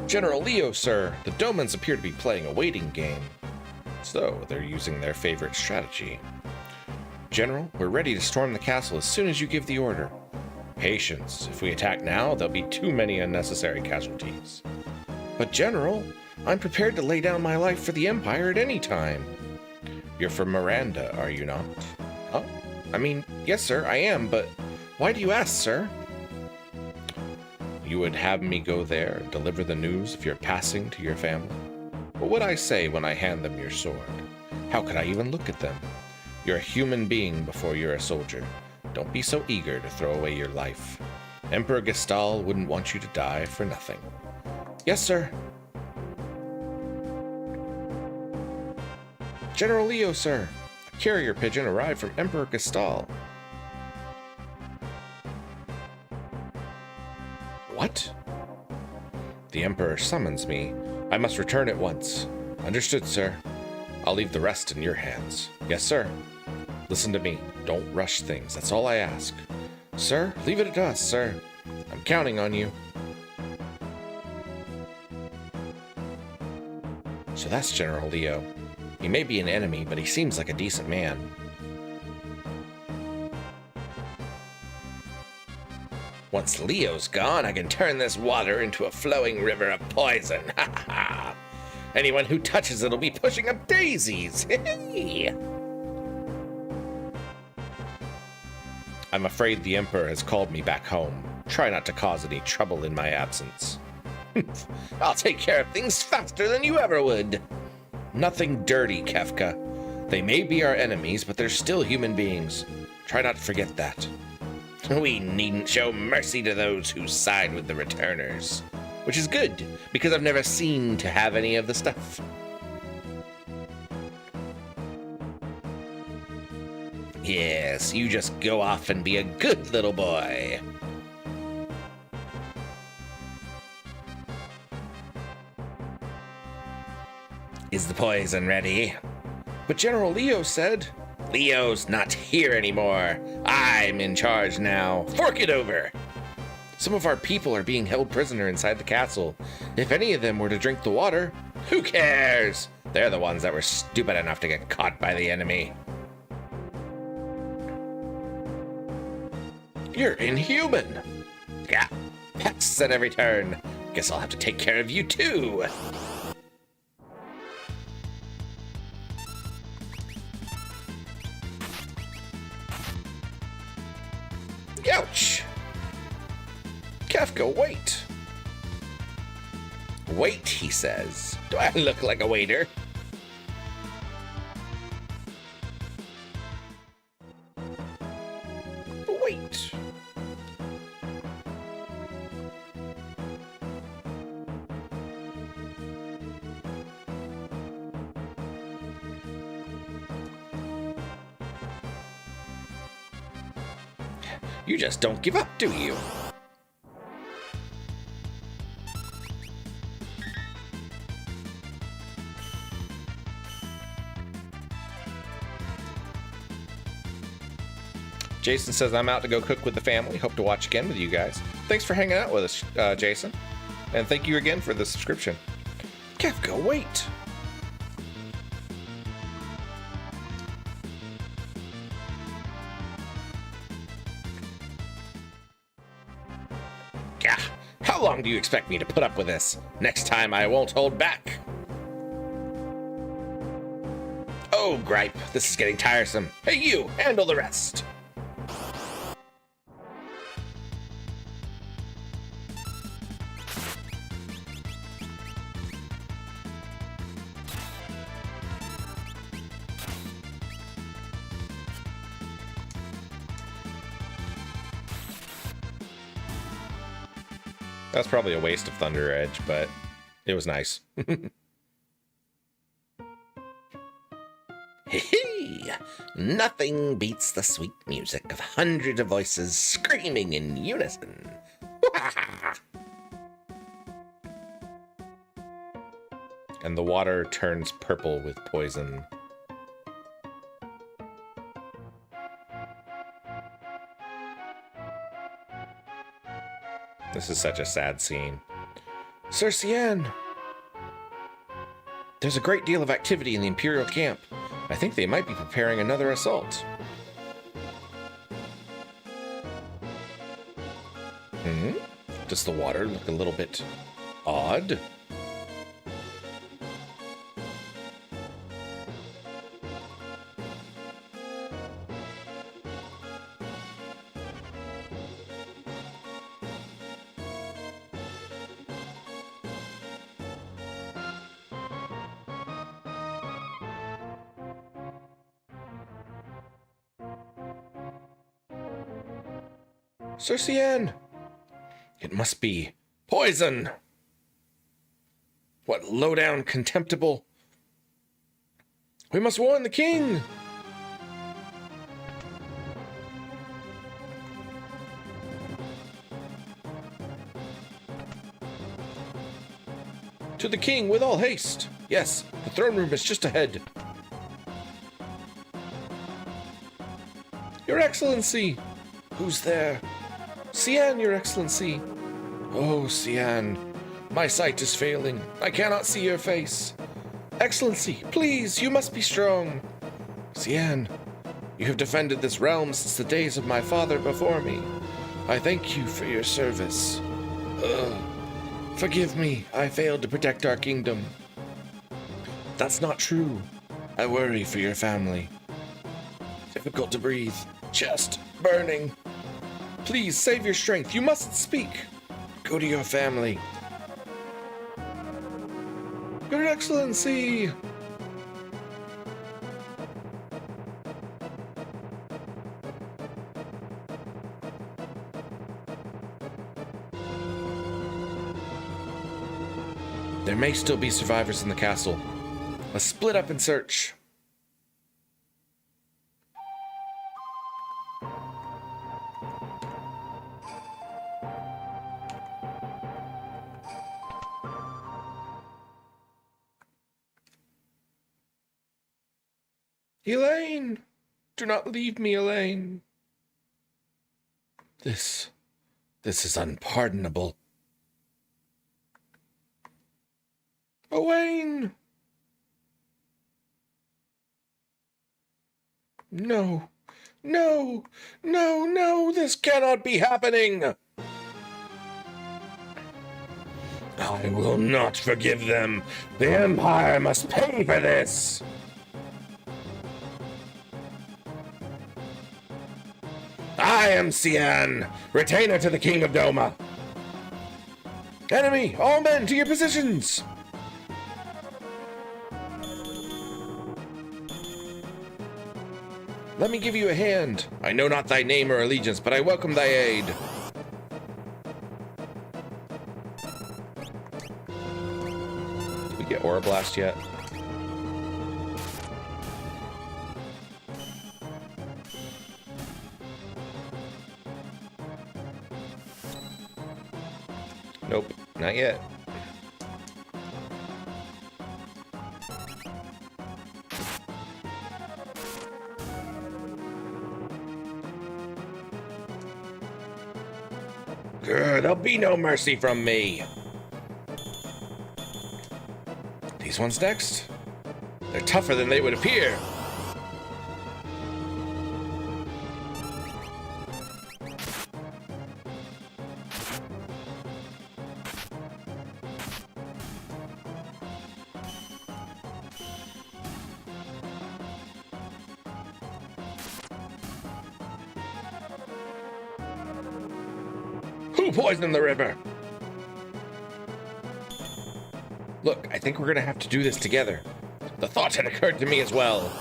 General Leo, sir, the Domans appear to be playing a waiting game. So, they're using their favorite strategy. General, we're ready to storm the castle as soon as you give the order. Patience. If we attack now, there'll be too many unnecessary casualties. But General, I'm prepared to lay down my life for the Empire at any time. You're from Miranda, are you not? Oh, I mean, yes, sir, I am, but why do you ask, sir? You would have me go there and deliver the news of your passing to your family? What would I say when I hand them your sword? How could I even look at them? You're a human being before you're a soldier. Don't be so eager to throw away your life. Emperor Gestal wouldn't want you to die for nothing. Yes, sir. General Leo, sir. A carrier pigeon arrived from Emperor Gestal. What? The Emperor summons me. I must return at once. Understood, sir. I'll leave the rest in your hands. Yes, sir. Listen to me. Don't rush things. That's all I ask. Sir, leave it to us, sir. I'm counting on you. So that's General Leo. He may be an enemy, but he seems like a decent man. Once Leo's gone, I can turn this water into a flowing river of poison. Ha ha ha! Anyone who touches it'll be pushing up daisies. I'm afraid the Emperor has called me back home. Try not to cause any trouble in my absence. I'll take care of things faster than you ever would. Nothing dirty, Kefka. They may be our enemies, but they're still human beings. Try not to forget that. We needn't show mercy to those who side with the returners. Which is good, because I've never seen to have any of the stuff. Yes, you just go off and be a good little boy. Is the poison ready? But General Leo said... Leo's not here anymore. I'm in charge now. Fork it over. Some of our people are being held prisoner inside the castle. If any of them were to drink the water, who cares? They're the ones that were stupid enough to get caught by the enemy. You're inhuman. Yeah, pests at every turn. Guess I'll have to take care of you too. Ouch! Kefka, wait! Wait, he says. Do I look like a waiter? Wait. You just don't give up, do you? Jason says, I'm out to go cook with the family. Hope to watch again with you guys. Thanks for hanging out with us, Jason. And thank you again for the subscription. Kefka, wait. Gah! How long do you expect me to put up with this? Next time I won't hold back. Oh, gripe. This is getting tiresome. Hey, you! Handle the rest! That's probably a waste of Thunder Edge, but it was nice. Hee! Nothing beats the sweet music of hundreds of voices screaming in unison. And the water turns purple with poison. This is such a sad scene. Sir Cian! There's a great deal of activity in the Imperial camp. I think they might be preparing another assault. Does the water look a little bit odd? Sir Cian! It must be poison! What low-down contemptible! We must warn the king! To the king with all haste! Yes, the throne room is just ahead. Your Excellency! Who's there? Cian, Your Excellency. Oh, Cian, my sight is failing. I cannot see your face. Excellency, please, you must be strong. Cian, you have defended this realm since the days of my father before me. I thank you for your service. Forgive me, I failed to protect our kingdom. That's not true. I worry for your family. Difficult to breathe. Chest burning. Please, save your strength. You mustn't speak. Go to your family. Your Excellency! There may still be survivors in the castle. Let's split up and search. Elaine! Do not leave me, Elaine. This is unpardonable. Owain! No, no, no, no, this cannot be happening! I will not forgive them. The Empire must pay for this! I am Cian, retainer to the King of Doma. Enemy, all men to your positions! Let me give you a hand. I know not thy name or allegiance, but I welcome thy aid. Did we get Aura Blast yet? Nope, not yet. There'll be no mercy from me. These ones next? They're tougher than they would appear. Who poisoned the river? Look, I think we're gonna have to do this together. The thought had occurred to me as well.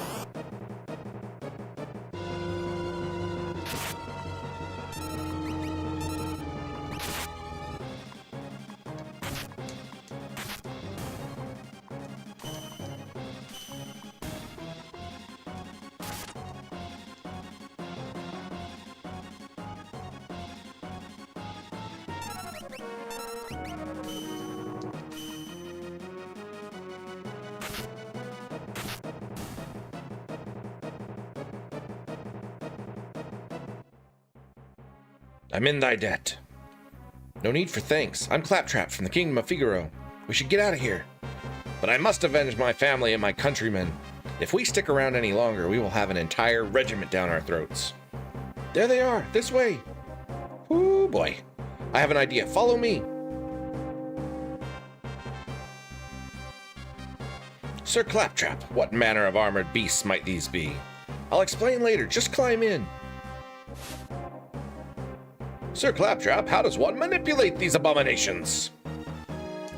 I'm in thy debt. No need for thanks. I'm Claptrap from the Kingdom of Figaro. We should get out of here. But I must avenge my family and my countrymen. If we stick around any longer, we will have an entire regiment down our throats. There they are, this way. Ooh, boy. I have an idea. Follow me. Sir Claptrap, what manner of armored beasts might these be? I'll explain later. Just climb in. Sir Claptrap, how does one manipulate these abominations?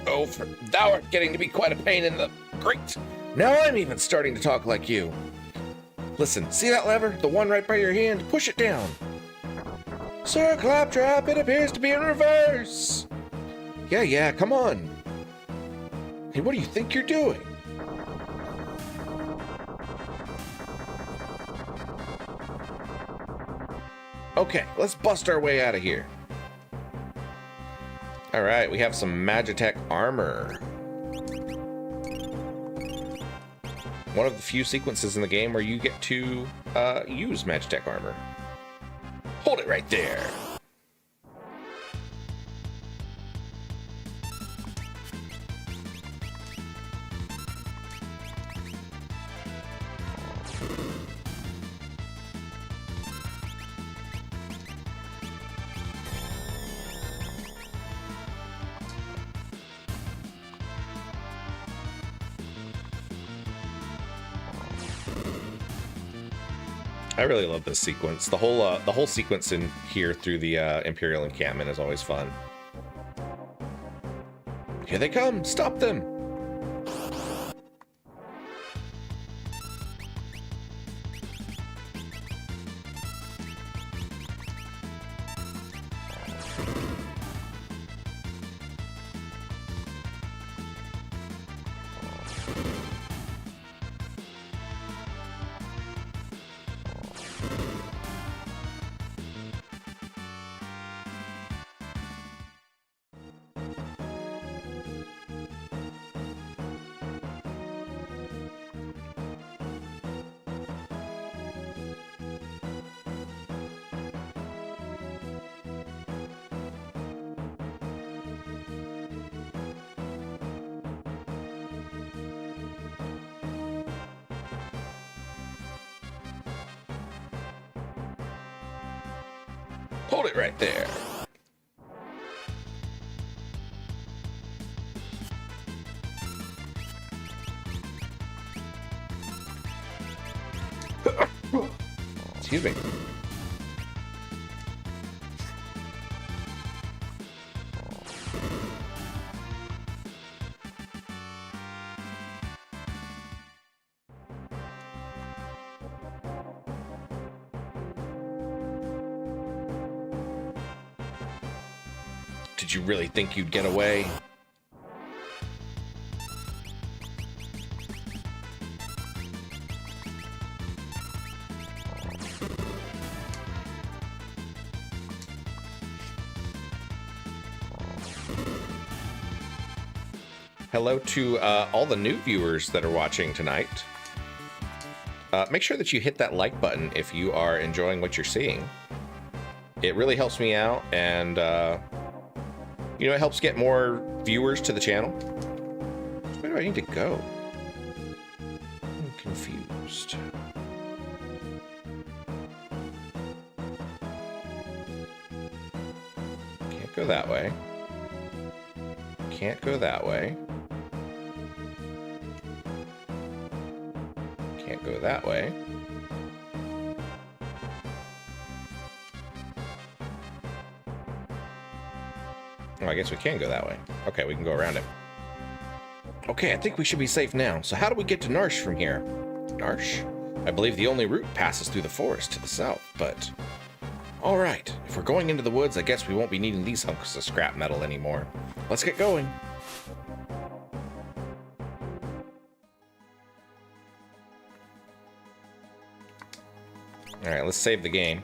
Oh, for thou art getting to be quite a pain in the grate. Now I'm even starting to talk like you. Listen, see that lever? The one right by your hand? Push it down. Sir Claptrap, it appears to be in reverse. Yeah, come on. Hey, what do you think you're doing? Okay, let's bust our way out of here. All right, we have some Magitek armor. One of the few sequences in the game where you get to use Magitek armor. Hold it right there. I really love this sequence. The whole sequence in here through the Imperial encampment is always fun. Here they come! Stop them! Hold it right there. Excuse me. Did you really think you'd get away? Hello to all the new viewers that are watching tonight. Make sure that you hit that like button if you are enjoying what you're seeing. It really helps me out, and you know, it helps get more viewers to the channel. Where do I need to go? I'm confused. Can't go that way. Can't go that way. Can't go that way. Oh, I guess we can go that way. Okay, we can go around it. Okay, I think we should be safe now. So how do we get to Narshe from here? Narshe? I believe the only route passes through the forest to the south, but... Alright, if we're going into the woods, I guess we won't be needing these hunks of scrap metal anymore. Let's get going. Alright, let's save the game.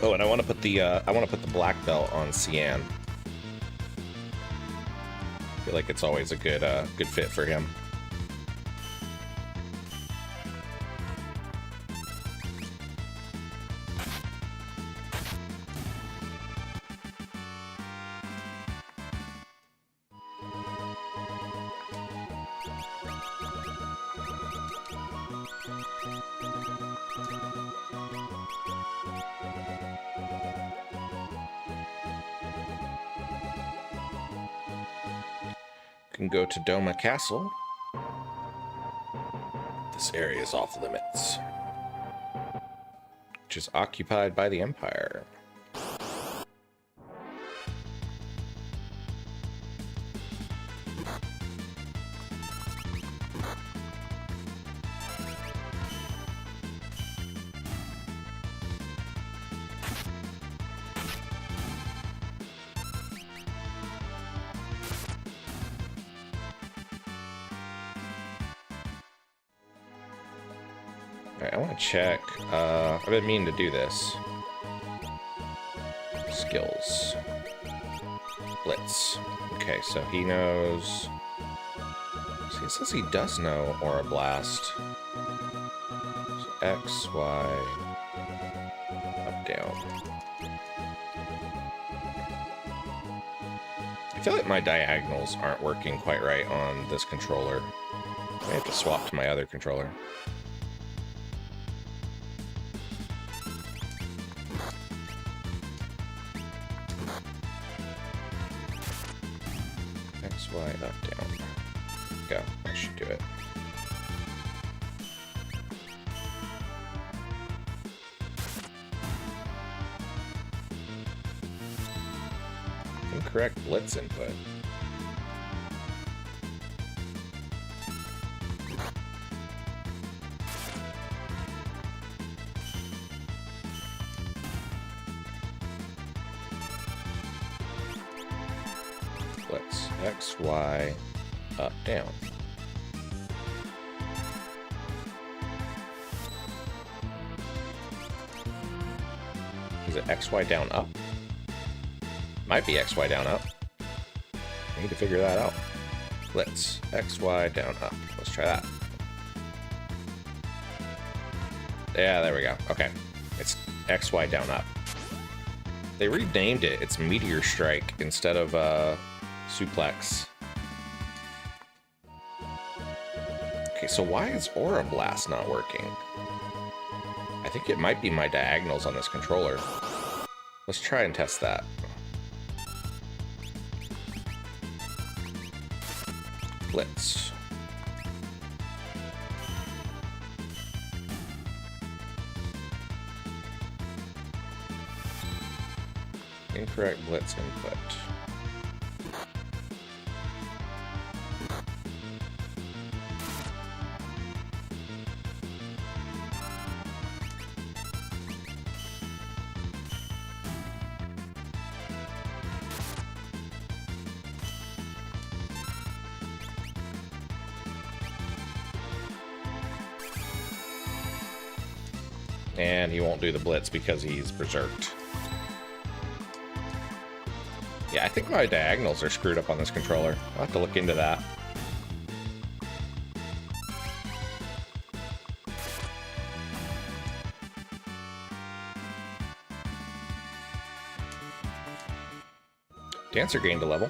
Oh, and I want to put the black belt on Cian. I feel like it's always a good fit for him. Can go to Doma Castle. This area is off limits, which is occupied by the Empire. Alright, I want to check. I've been meaning to do this. Skills. Blitz. Okay, so he knows... See, it says he does know Aura Blast. So X, Y... Up, down. I feel like my diagonals aren't working quite right on this controller. I may have to swap to my other controller. X, Y, up, down. Go. That should do it. Incorrect blitz input. Blitz. X, Y, up, down. Is it X, Y, down, up? Might be X, Y, down, up. I need to figure that out. Blitz. X, Y, down, up. Let's try that. Yeah, there we go. Okay. It's X, Y, down, up. They renamed it. It's Meteor Strike instead of Suplex. Okay, so why is Aura Blast not working? I think it might be my diagonals on this controller. Let's try and test that. blitz. Incorrect blitz input. And he won't do the blitz because he's berserked. Yeah, I think my diagonals are screwed up on this controller. I'll have to look into that. Dancer gained a level.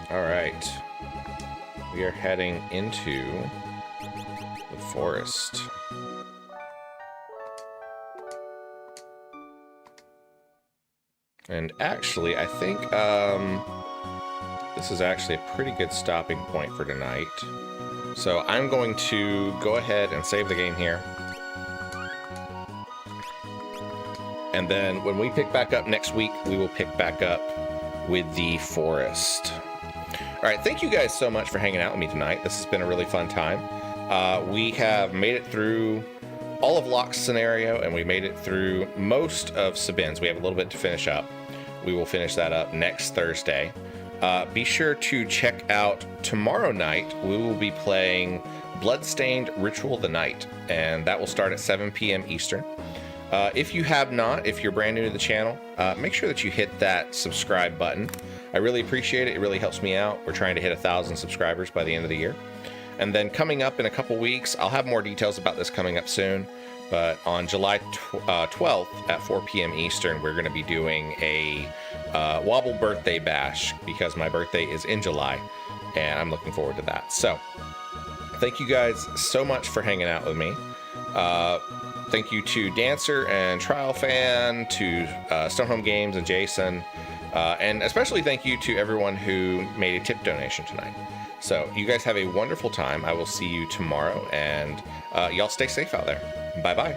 All right. We are heading into the forest. And actually, I think this is actually a pretty good stopping point for tonight. So I'm going to go ahead and save the game here. And then when we pick back up next week, we will pick back up with the forest. All right, thank you guys so much for hanging out with me tonight. This has been a really fun time. We have made it through all of Locke's scenario, and we made it through most of Sabin's. We have a little bit to finish up. We will finish that up next Thursday. Be sure to check out tomorrow night. We will be playing Bloodstained Ritual of the Night, and that will start at 7 p.m. Eastern. If you have not, if you're brand new to the channel, make sure that you hit that subscribe button. I really appreciate it. It really helps me out. We're trying to hit 1,000 subscribers by the end of the year. And then coming up in a couple weeks, I'll have more details about this coming up soon. But on July 12th at 4 p.m. Eastern, we're going to be doing a Wobble birthday bash because my birthday is in July, and I'm looking forward to that. So thank you guys so much for hanging out with me. Thank you to Dancer and Trial Fan, to Stonehome Games and Jason, and especially thank you to everyone who made a tip donation tonight. So you guys have a wonderful time. I will see you tomorrow, and y'all stay safe out there. Bye-bye.